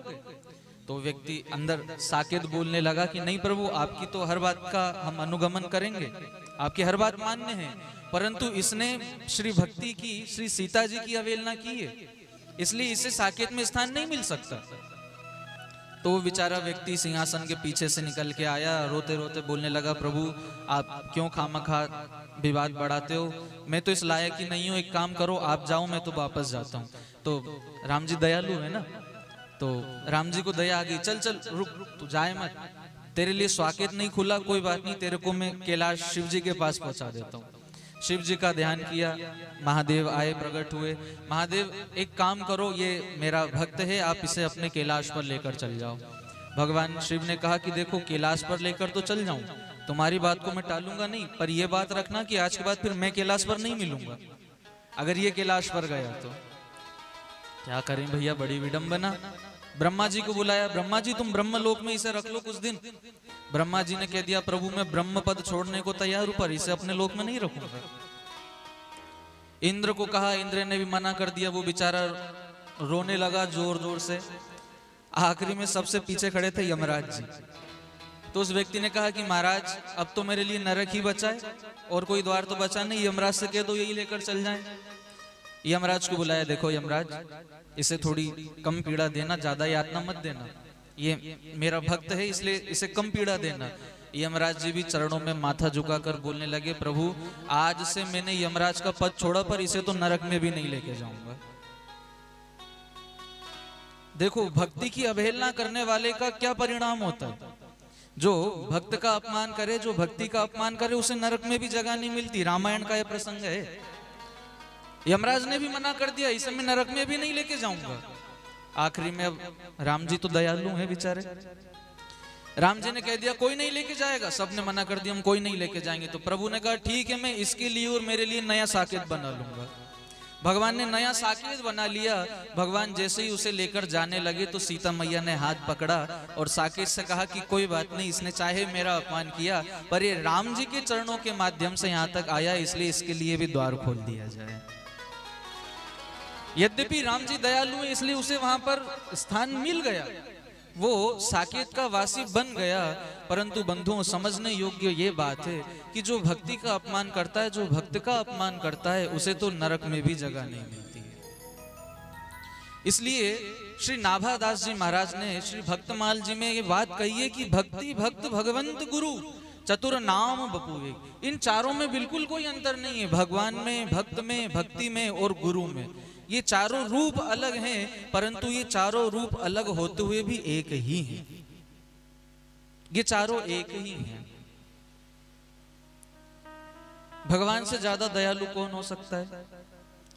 तो व्यक्ति अंदर साकेत बोलने लगा कि नहीं प्रभु, आपकी तो हर बात का हम अनुगमन करेंगे, आपकी हर बात मान्य है, परंतु इसने श्री भक्ति की, श्री सीता जी की अवहेलना की है, इसलिए इसे साकेत में स्थान नहीं मिल सकता। तो वो बेचारा व्यक्ति सिंहासन के पीछे से निकल के आया, रोते रोते बोलने लगा, प्रभु आप क्यों खामखा विवाद बढ़ाते हो, मैं तो इस लायक ही नहीं हूँ, एक काम करो आप जाओ, मैं तो वापस जाता हूँ। तो राम जी दयालु है ना, तो राम जी को दया आ गई, चल चल रुक तू जाए मत, तेरे लिए स्वाकेत नहीं खुला, कोई बात नहीं, तेरे को मैं कैलाश शिव जी के पास पहुंचा देता हूँ। शिव जी का ध्यान किया, महादेव आए, प्रकट हुए, महादेव एक काम करो, ये मेरा भक्त है, आप इसे अपने कैलाश पर लेकर चल जाओ। भगवान शिव ने कहा कि देखो कैलाश पर लेकर तो चल जाऊं, तुम्हारी बात को मैं टालूंगा नहीं, पर यह बात रखना कि आज के बाद फिर मैं कैलाश पर नहीं मिलूंगा, अगर ये कैलाश पर गया तो। क्या करें भैया, बड़ी विडंबना। ब्रह्मा जी को बुलाया, ब्रह्मा जी तुम ब्रह्मलोक में इसे रख लो कुछ दिन। ब्रह्मा जी ने कह दिया, प्रभु मैं ब्रह्म पद छोड़ने को तैयार हूं, पर इसे अपने लोक में नहीं रखूंगा। इंद्र को कहा, इंद्र ने भी मना कर दिया, वो बेचारा रोने लगा जोर जोर से। आखिरी में सबसे पीछे खड़े थे यमराज जी। तो उस व्यक्ति ने कहा कि महाराज अब तो मेरे लिए नरक ही बचा है और कोई द्वार तो बचा नहीं, यमराज से कह दो यही लेकर चल जाएं। यमराज को बुलाया, देखो यमराज इसे थोड़ी कम पीड़ा देना, ज्यादा यातना मत देना, ये मेरा भक्त है इसलिए इसे कम पीड़ा देना। यमराज जी भी चरणों में माथा झुकाकर बोलने लगे, प्रभु आज से मैंने यमराज का पद छोड़ा, पर इसे तो नरक में भी नहीं लेके जाऊंगा। देखो भक्ति की अवहेलना करने वाले का क्या परिणाम होता है। जो भक्त का अपमान करे, जो भक्ति का अपमान करे, उसे नरक में भी जगह नहीं मिलती। रामायण का यह प्रसंग है। यमराज ने भी मना कर दिया, इसे मैं नरक में भी नहीं लेके जाऊंगा। आखिरी में अब राम जी तो दयालु हैं बेचारे, राम जी ने कह दिया कोई नहीं लेके जाएगा। सबने मना कर दिया, हम कोई नहीं लेके जाएंगे। तो प्रभु ने कहा ठीक है, मैं इसके लिए और मेरे लिए नया साकेत बना लूंगा। भगवान ने नया साकेत बना लिया। भगवान जैसे ही उसे लेकर जाने लगे तो सीता मैया ने हाथ पकड़ा और साकेत से कहा कि कोई बात नहीं, इसने चाहे मेरा अपमान किया, पर ये राम जी के चरणों के माध्यम से यहाँ तक आया, इसलिए इसके लिए भी द्वार खोल दिया जाए। यद्यपि राम जी दयालु है, इसलिए उसे वहां पर स्थान मिल गया, वो साकेत का वासी बन गया। परंतु बंधुओं, समझने योग्य ये बात है कि जो भक्ति का अपमान करता है, जो भक्त का अपमान करता है, उसे तो नरक में भी जगह नहीं मिलती है। इसलिए श्री नाभादास जी महाराज ने श्री भक्तमाल जी में ये बात कही है कि भक्ति भक्त भगवंत गुरु चतुर नाम बपुए। इन चारों में बिल्कुल कोई अंतर नहीं है, भगवान में, भक्त में, भक्ति में और गुरु में। ये चारों रूप अलग हैं, परंतु ये चारों रूप अलग होते हुए भी एक ही हैं। ये चारों एक ही हैं। भगवान से ज्यादा दयालु कौन हो सकता है?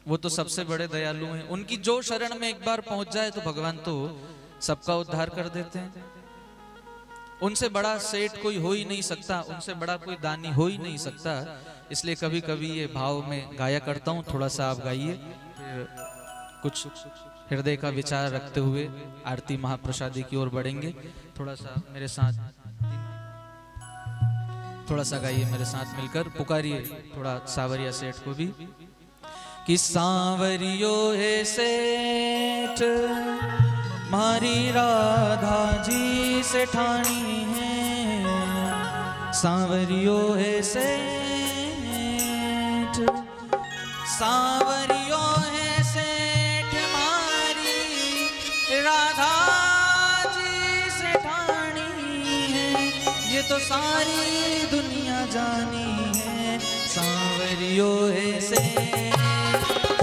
वो तो सबसे बड़े दयालु हैं। उनकी जो शरण में एक बार पहुंच जाए तो भगवान तो सबका उद्धार कर देते हैं। उनसे बड़ा सेठ कोई हो ही नहीं सकता, उनसे बड़ा कोई दानी हो ही नहीं सकता। इसलिए कभी कभी ये भाव में गाया करता हूँ। थोड़ा सा आप गाइए, फिर कुछ हृदय का विचार रखते हुए आरती महाप्रसादी की ओर बढ़ेंगे। थोड़ा सा मेरे साथ, थोड़ा सा गाइए मेरे साथ मिलकर, पुकारिए थोड़ा सावरिया सेठ को भी कि सांवरियो है सेठ मारी राधा जी से ठानी है, सांवरियो है सेठ, सांवरियो है सेठ मारी राधा जी से ठानी है, ये तो सारी दुनिया जानी है। सांवरियो है सेठ,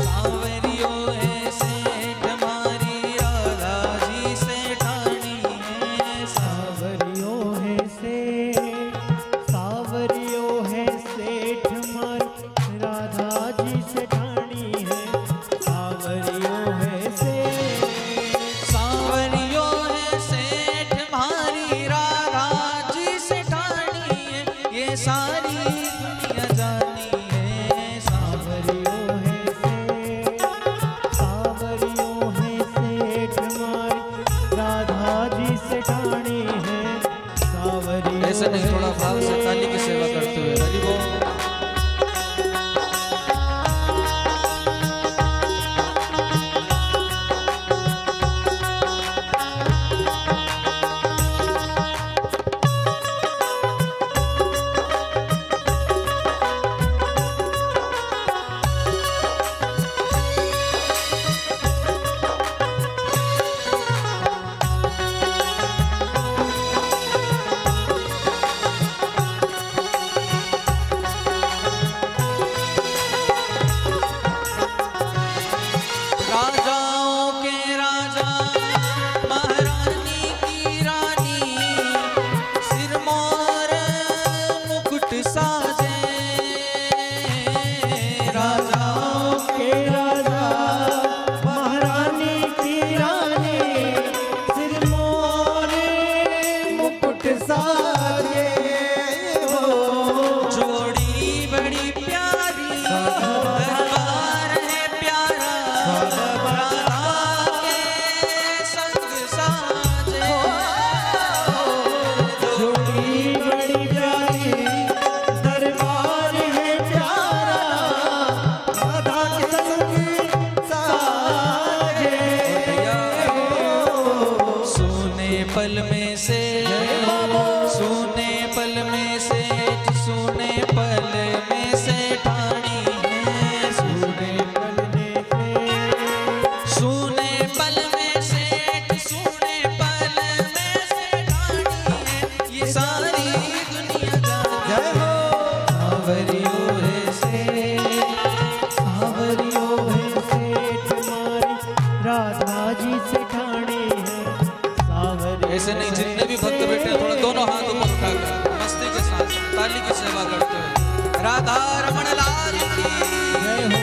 सांवरियो है सेठ मारी राधा जी से ठानी है, सांवरियो है सेठ, सांवरियो है सेठ मारी राधा जी से ठानी है, सांवरियो है सेठ, सांवरियो है सेठ मारी राधा जी से ठानी है, ये सारी दुनिया जानी है। सांवरियो है सेठ, सांवरियो है सेठ मारी राधा जी से ठानी है, सांवरियो ऐसा नहीं, थोड़ा भाव से ताली की सेवा करते हुए हरि बोल। राजाओं के राजा महारानी की रानी, सिरमौर मुकुट साजे, राजाओं के राजा महारानी की रानी, सिरमौर मुकुट साजे हो, जोड़ी बड़ी प्यारी दरबार है प्यारा, राधा के संग साजे, जोड़ी बड़ी प्यारी दरबार है प्यारा, राधा के संग साजे हो। सोने पल में से, सोने पल में से, सोने पल में से ठानी है, सोने पल में से, सोने पल में से, सोने पल में से ठानी है, ये सारी दुनिया जाने हो। सांवरियो है सेठ, सांवरियो है सेठ मारी राधा जी से ठानी है, सांवरियो ऐसे नहीं, जितने भी भक्त बैठे हैं, थोड़ा दोनों हाथ ऊपर उठाकर मस्ती के साथ ताली की सेवा करते हुए राधा रमण लाल की जय हो।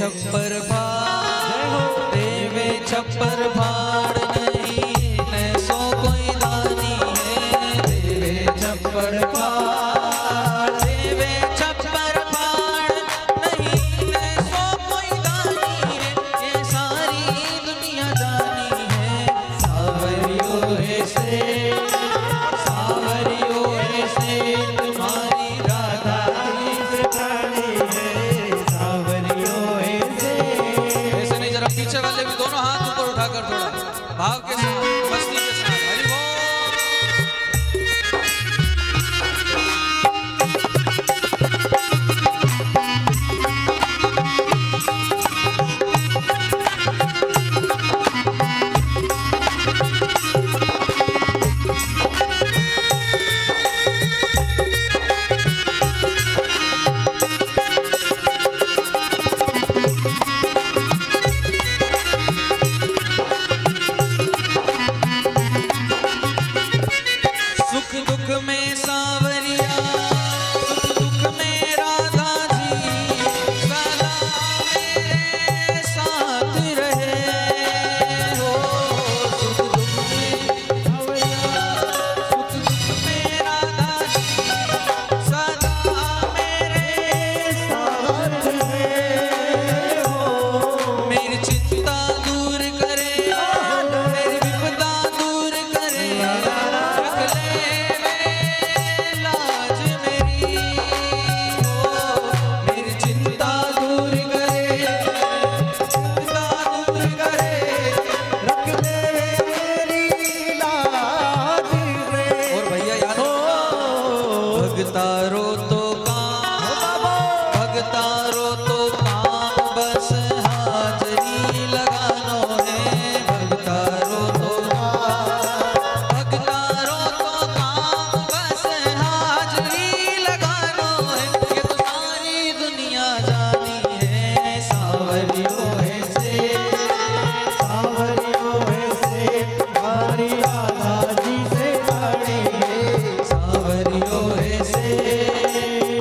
छप्पर फाड़, देवे छप्पर फाड़, नहीं न सो कोई दानी है। देवे छप्पर फाड़, देवे छप्पर फाड़, नहीं न सो कोई दानी है। ये सारी दुनिया जानी है। सावरियो ऐसे, सावरियो ऐसे तुम्हारी राधा से ठाणे है, सावरियो ऐसे। ऐसे नहीं, जरा पीछे वाले भी दोनों हाथ ऊपर उठाकर थोड़ा भाव के साथ, मस्ती के साथ। हरि बोल। सुख दुख में सावरिया, सुख दुख में राधा जी, सदा मेरे साथ रहे हो। सुख दुख में सावरिया, सुख दुख में राधा जी, सदा मेरे साथ रहे हो। मेरी चिंता दूर करे, मेरी विपदा दूर करे, रख ले लाज मेरी हो। मेरी चिंता दूर करे, चिंता दूर करे, रख ले मेरी लाज रे। और भैया याद रखना, भगतारो तो काम, भगतारो तो काम, बस हाजरी लगानो है। भगतारो तो काम, भगतारो तो काम, बस हाजरी लगानो है। ये तो सारी दुनिया जानी है। सावरियो ऐसे, सावरियो ऐसे तुम्हारी राधा जी से ठाणे है, सावरियो ऐसे,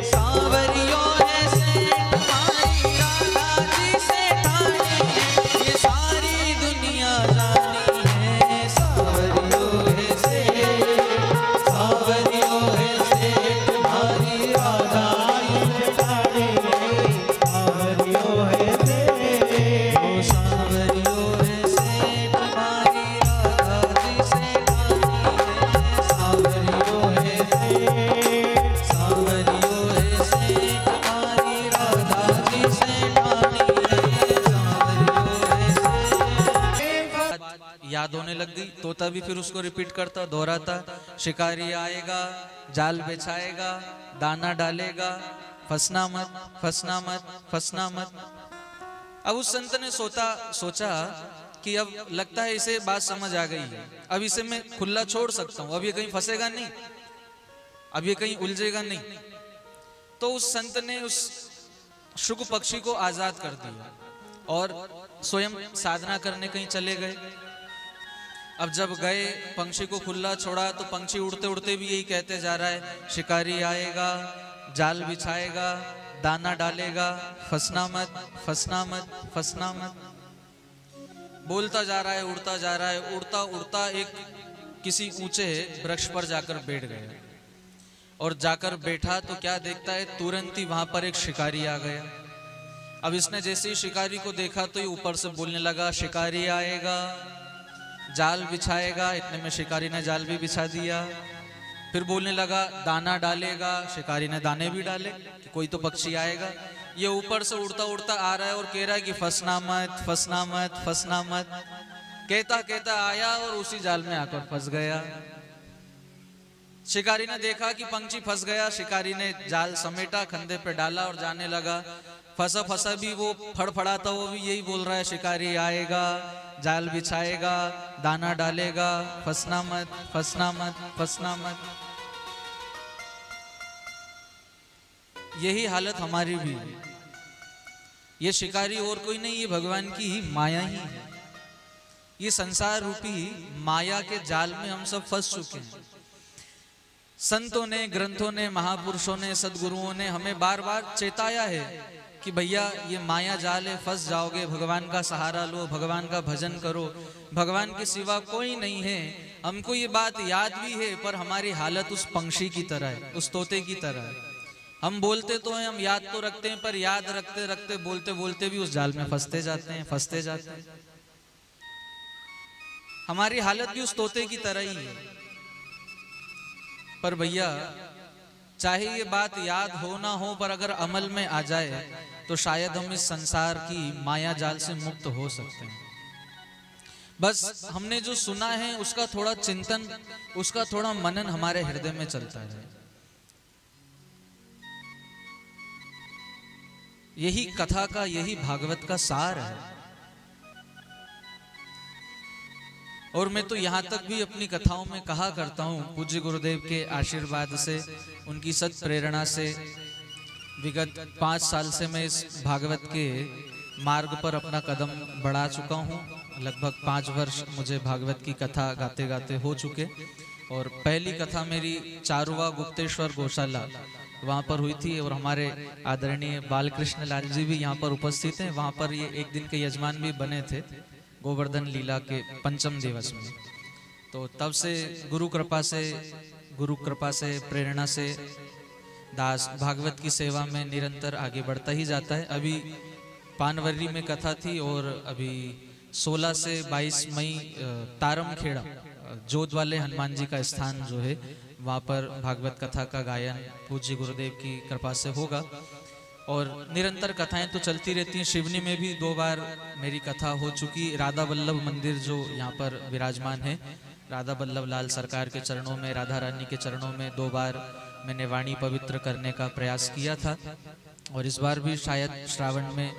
सावरियो ऐसे तुम्हारी राधा जी से ठाणे है। ये सारी दुनिया जानी है। सावरियो ऐसे, सावरियो ऐसे तुम्हारी राधा जी से ठाणे है। सावरियो ऐसे। ओ सावरियो ऐसे तुम्हारी राधा जी से ठाणे है। सावरियो ऐसे, सावरियो ऐसे तुम्हारी राधा जी से ठाणी है। सावरियो ऐसे। याद होने लग गई, तोता भी फिर उसको रिपीट करता, दोहराता। शिकारी आएगा, जाल बिछाएगा, दाना डालेगा, फंसना मत, फंसना मत, फंसना मत। अब उस संत ने सोचा कि अब लगता है इसे बात समझ आ गई है, अब इसे मैं खुला छोड़ सकता हूं, अब ये कहीं फंसेगा नहीं, अब ये कहीं उलझेगा नहीं। तो उस संत ने उस शुक पक्षी को आजाद कर दिया और स्वयं साधना करने कहीं चले गए। अब जब गए, पंछी को खुला छोड़ा तो पंछी उड़ते उड़ते भी यही कहते जा रहा है, शिकारी आएगा, जाल बिछाएगा, दाना डालेगा, फंसना मत, फंसना मत, फंसना मत। बोलता जा रहा है, उड़ता जा रहा है, उड़ता उड़ता एक किसी ऊंचे वृक्ष पर जाकर बैठ गया। और जाकर बैठा तो क्या देखता है, तुरंत ही वहां पर एक शिकारी आ गया। अब इसने जैसे ही शिकारी को देखा तो ये ऊपर से बोलने लगा, शिकारी आएगा, जाल बिछाएगा। इतने में शिकारी ने जाल भी बिछा दिया। फिर बोलने लगा, दाना डालेगा। शिकारी ने दाने भी डाले कि कोई तो पक्षी आएगा। ये ऊपर से उड़ता उड़ता आ रहा है और कह रहा है कि फंसना मत, फंसना मत, फंसना मत। कहता कहता आया और उसी जाल में आकर फंस गया। शिकारी ने देखा कि पंछी फंस गया। शिकारी ने जाल समेटा, कंधे पे डाला और जाने लगा। फंसा फंसा भी वो फड़फड़ाता, वो भी यही बोल रहा है, शिकारी आएगा, जाल बिछाएगा, दाना डालेगा, फंसना मत, फंसना मत, फंसना मत। यही हालत हमारी भी है। ये शिकारी और कोई नहीं, ये भगवान की ही माया ही है। ये संसार रूपी माया के जाल में हम सब फंस चुके हैं। संतों ने, ग्रंथों ने, महापुरुषों ने, सदगुरुओं ने हमें बार बार चेताया है कि भैया ये माया जाल है, फंस जाओगे, भगवान का सहारा लो, भगवान का भजन करो, भगवान के सिवा कोई नहीं है। हमको ये बात याद भी है, पर हमारी हालत उस पंक्षी की तरह है, उस तोते की तरह है। हम बोलते तो हैं, हम याद तो रखते हैं, पर याद रखते रखते बोलते बोलते भी उस जाल में फंसते जाते हैं। हमारी हालत भी उस तोते की तरह ही है। पर भैया चाहे ये बात याद हो ना हो, पर अगर अमल में आ जाए तो शायद हम इस संसार की माया जाल से मुक्त हो सकते हैं। बस हमने जो सुना है उसका थोड़ा चिंतन, उसका थोड़ा मनन हमारे हृदय में चलता है। यही कथा का, यही भागवत का सार है। और मैं तो यहाँ तक भी अपनी कथाओं में कहा करता हूँ, पूज्य गुरुदेव के आशीर्वाद से, उनकी सत प्रेरणा से विगत 5 साल से मैं इस भागवत के मार्ग पर अपना कदम बढ़ा चुका हूँ। लगभग 5 वर्ष मुझे भागवत की कथा गाते गाते हो चुके। और पहली कथा मेरी चारुवा गुप्तेश्वर गौशाला वहाँ पर हुई थी, और हमारे आदरणीय बालकृष्ण लाल जी भी यहाँ पर उपस्थित हैं। वहाँ पर ये एक दिन के यजमान भी बने थे गोवर्धन लीला के 5म दिवस में। तो तब से गुरु कृपा से प्रेरणा से दास भागवत की सेवा में निरंतर आगे बढ़ता ही जाता है। अभी पानवर्री में कथा थी, और अभी 16 से 22 मई तारमखेड़ा जोध वाले हनुमान जी का स्थान जो है, वहाँ पर भागवत कथा का गायन पूज्य गुरुदेव की कृपा से होगा। और निरंतर कथाएं तो चलती रहती हैं। शिवनी में भी 2 बार मेरी कथा हो चुकी। राधा वल्लभ मंदिर जो यहाँ पर विराजमान है, राधा वल्लभ लाल सरकार के चरणों में, राधा रानी के चरणों में 2 बार मैंने वाणी पवित्र करने का प्रयास किया था। और इस बार भी शायद श्रावण में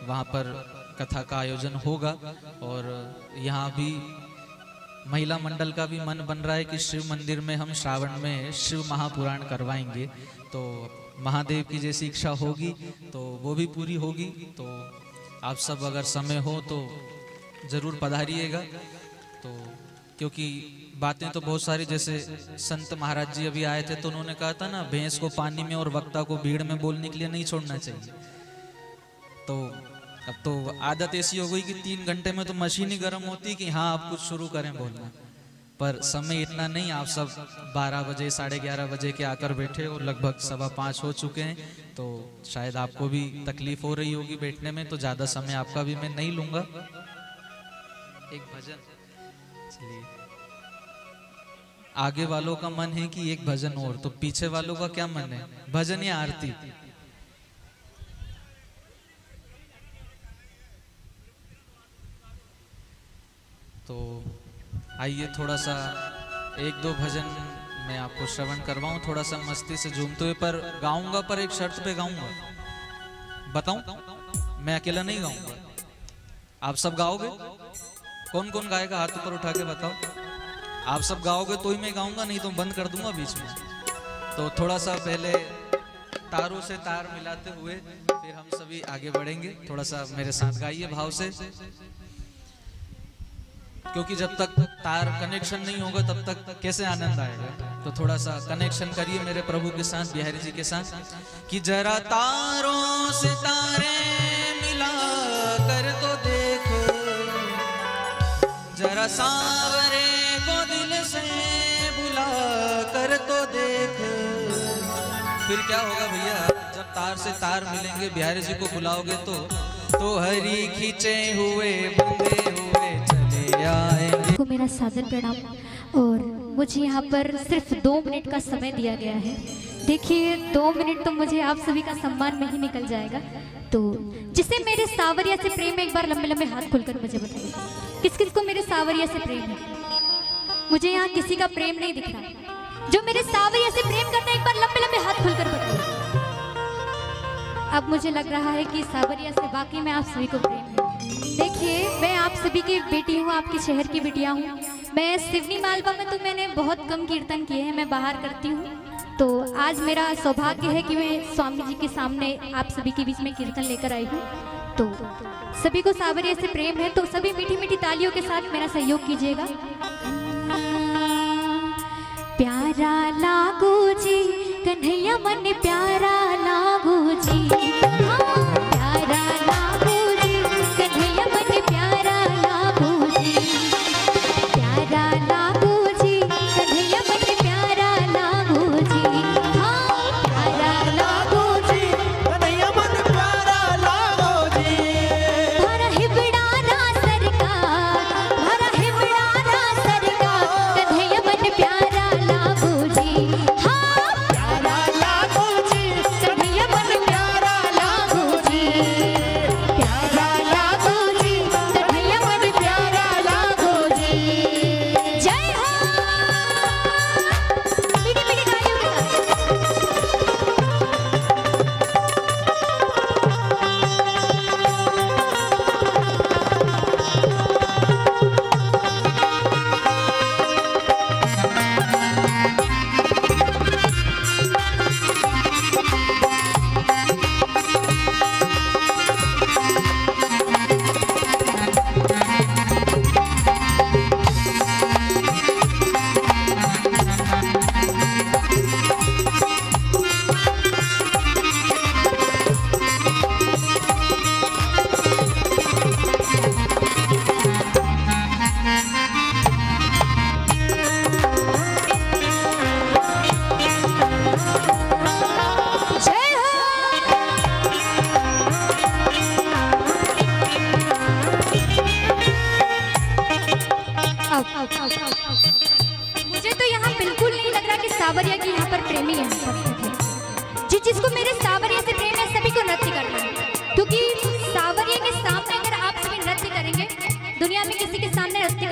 वहाँ पर कथा का आयोजन होगा। और यहाँ भी महिला मंडल का भी मन बन रहा है कि शिव मंदिर में हम श्रावण में शिव महापुराण करवाएंगे। तो महादेव की जैसी इच्छा होगी तो वो भी पूरी होगी। तो आप सब अगर समय हो तो ज़रूर पधारिएगा। तो क्योंकि बातें तो बहुत सारी, जैसे संत महाराज जी अभी आए थे तो उन्होंने कहा था ना, भैंस को पानी में और वक्ता को भीड़ में बोलने के लिए नहीं छोड़ना चाहिए। तो अब तो आदत ऐसी हो गई कि 3 घंटे में तो मशीन ही गर्म होती कि हाँ आप कुछ शुरू करें बोलना। पर समय इतना नहीं, आप सब 12 बजे 11:30 बजे के आकर बैठे और लगभग 5:15 हो चुके हैं। तो शायद आपको भी तकलीफ हो रही होगी बैठने में, तो ज़्यादा समय आपका भी मैं नहीं लूँगा। एक भजन, चलिए। आगे वालों का मन है कि एक भजन और, तो पीछे वालों का क्या मन है, भजन या आरती? तो आइए थोड़ा सा 1-2 भजन मैं आपको श्रवण करवाऊं, थोड़ा सा मस्ती से झूमते हुए। पर गाऊंगा, पर एक शर्त पे गाऊंगा। बताऊं, मैं अकेला नहीं गाऊंगा, आप सब गाओगे। कौन कौन गाएगा हाथ ऊपर उठा के बताओ। आप सब गाओगे तो ही मैं गाऊंगा, नहीं तो बंद कर दूंगा बीच में। तो थोड़ा सा पहले तारों से तार मिलाते हुए फिर हम सभी आगे बढ़ेंगे। थोड़ा सा मेरे साथ गाइए भाव से, क्योंकि जब तक तार कनेक्शन नहीं होगा तब तक कैसे आनंद आएगा। तो थोड़ा सा कनेक्शन करिए मेरे प्रभु के साथ, बिहारी जी के साथ। कि जरा तारों से तारे मिला कर तो देख, जरा सांवरे को दिल से बुला कर तो देख। फिर क्या होगा भैया, जब तार से तार मिलेंगे, बिहारी जी को बुलाओगे तो हरी खींचे हुए बंधे हुए चले आएंगे। को मेरा सादर प्रणाम। और मुझे यहाँ पर सिर्फ 2 मिनट का समय दिया गया है। देखिए 2 मिनट तो मुझे आप सभी का सम्मान में ही निकल जाएगा। तो जिसे मेरे सावरिया से प्रेम है, एक बार लंबे लंबे हाथ खोलकर मुझे बताइए, किस किस को मेरे सावरिया से प्रेम है? मुझे यहाँ किसी का प्रेम नहीं दिख रहा। जो मेरे सावरिया से प्रेम करता है, एक बार लंबे लंबे हाथ खोलकर बताइए। अब मुझे लग रहा है कि सावरिया से वाकई में आप सभी को प्रेम है। देखिए मैं आप सभी की बेटी हूँ, आपके शहर की बिटिया हूँ। मैं सिवनी मालवा में तो मैंने बहुत कम कीर्तन किए हैं, मैं बाहर करती हूँ। तो आज मेरा सौभाग्य है कि मैं स्वामी जी के सामने आप सभी के बीच में कीर्तन लेकर आई हूँ। तो सभी को सावरिया से प्रेम है, तो सभी मीठी मीठी तालियों के साथ मेरा सहयोग कीजिएगा। प्यारा लागू जी कन्हैया मन प्यारा लागू जी, हाँ।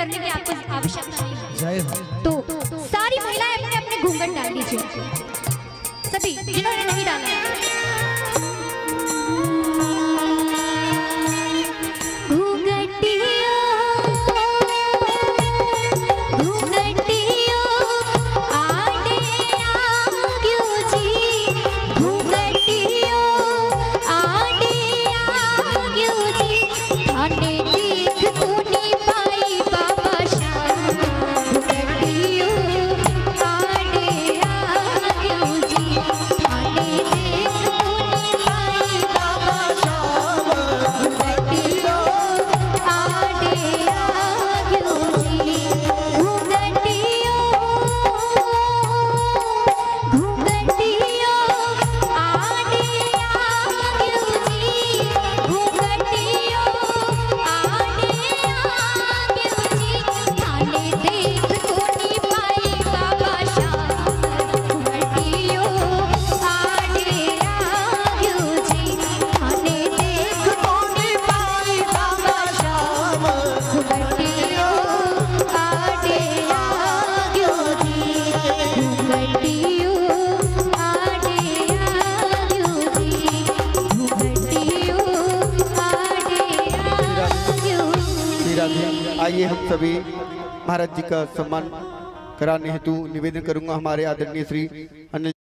करने की आपको आवश्यकता नहीं है। जय हो। तो सारी महिलाएं अपने अपने घूंघट डाल लीजिए, सभी जिन्होंने नहीं डाला है। आइए हम सभी महाराज जी का सम्मान कराने हेतु निवेदन करूंगा हमारे आदरणीय श्री अनिल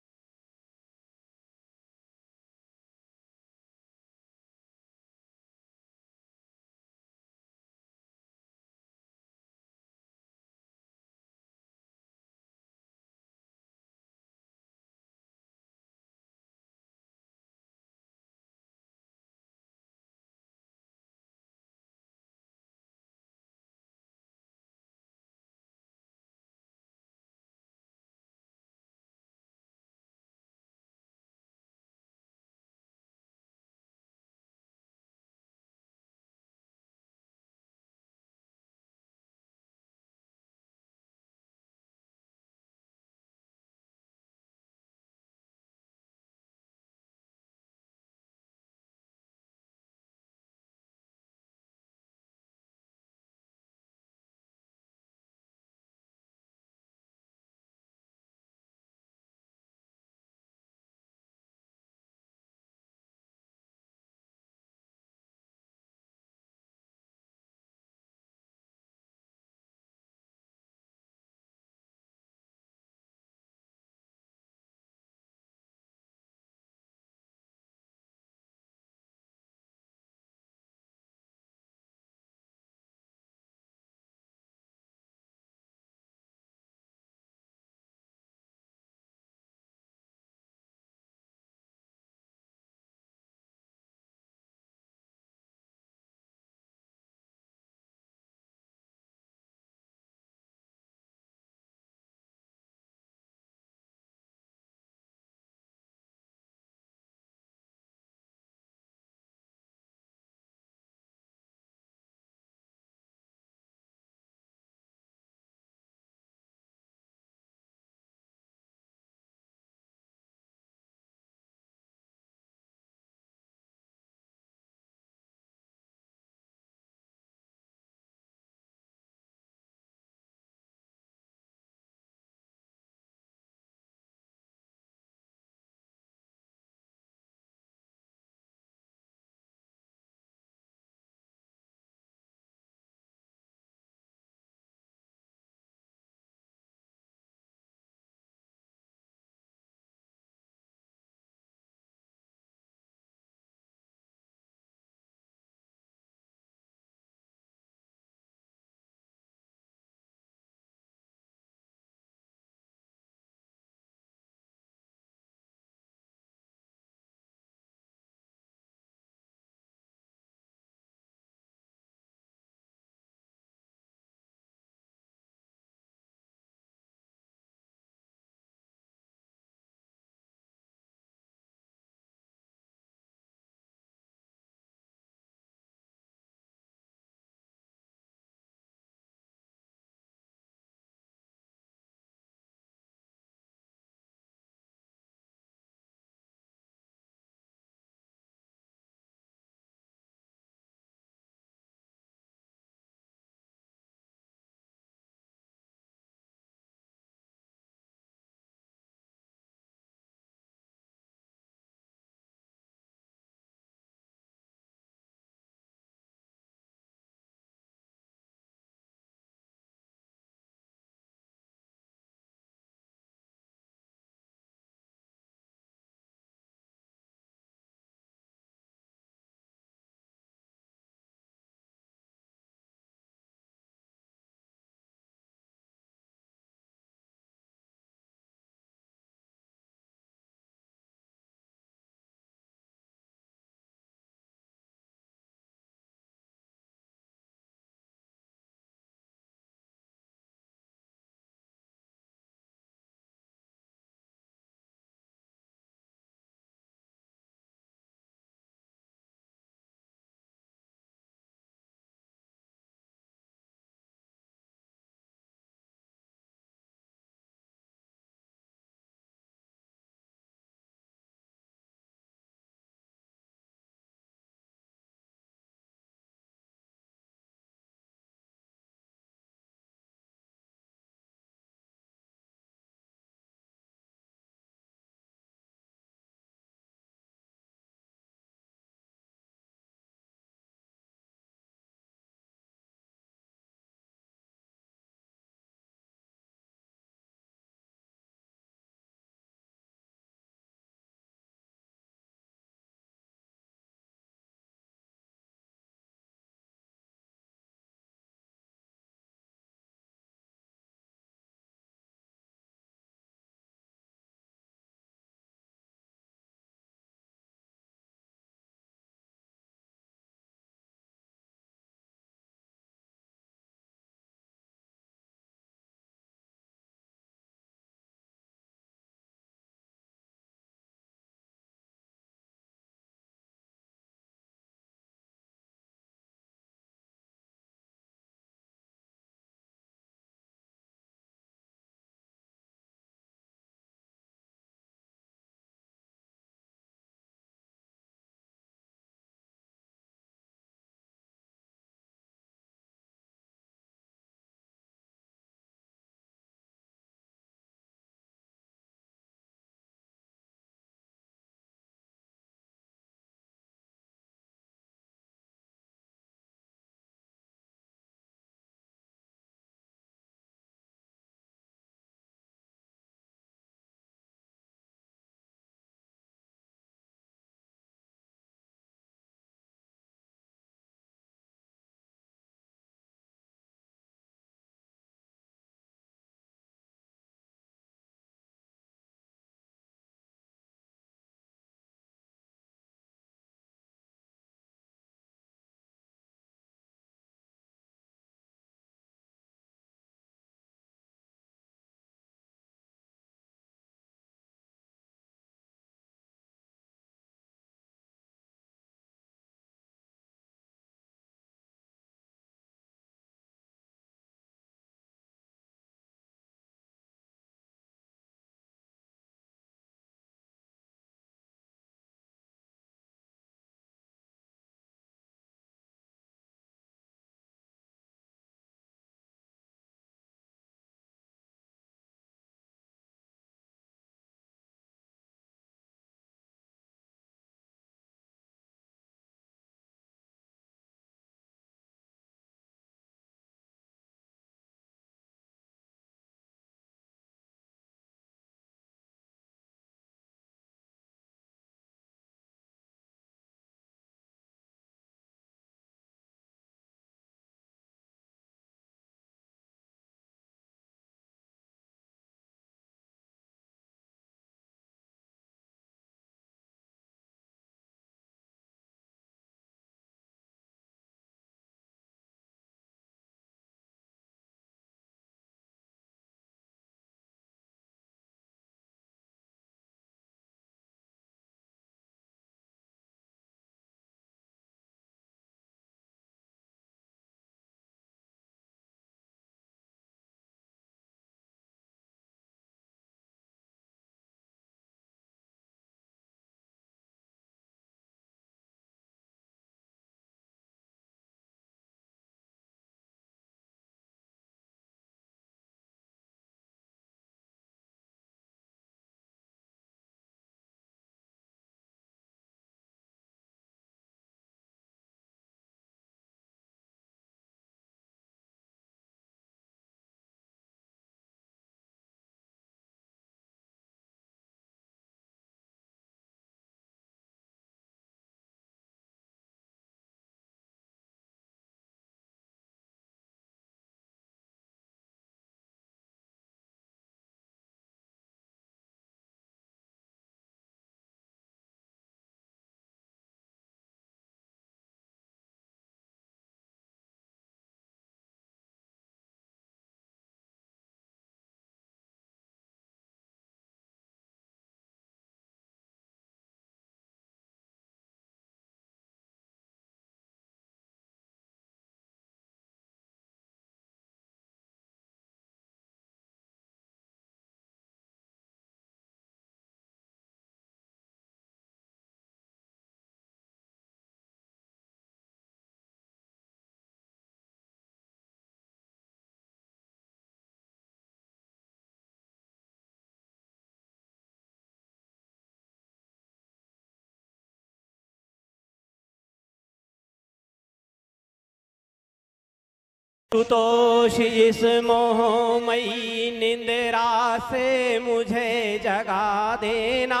सुतोष इस मोहमयी निंद्रा से मुझे जगा देना,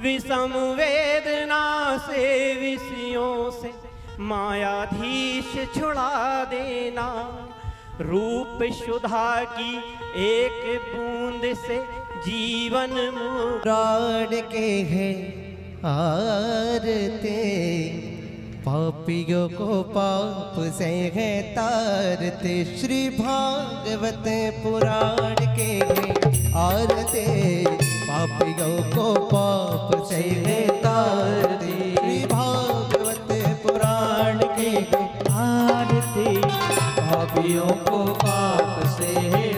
विषम वेदना से विषयों से मायाधीश छुड़ा देना। रूप सुधा की एक बूंद से जीवन मुराद के है आरते, पापियों को पाप से है तारते। श्री भागवत पुराण के है आरते, पापियों को पाप से है तारते। श्री भागवत पुराण के है आरते, पापियों को पाप से है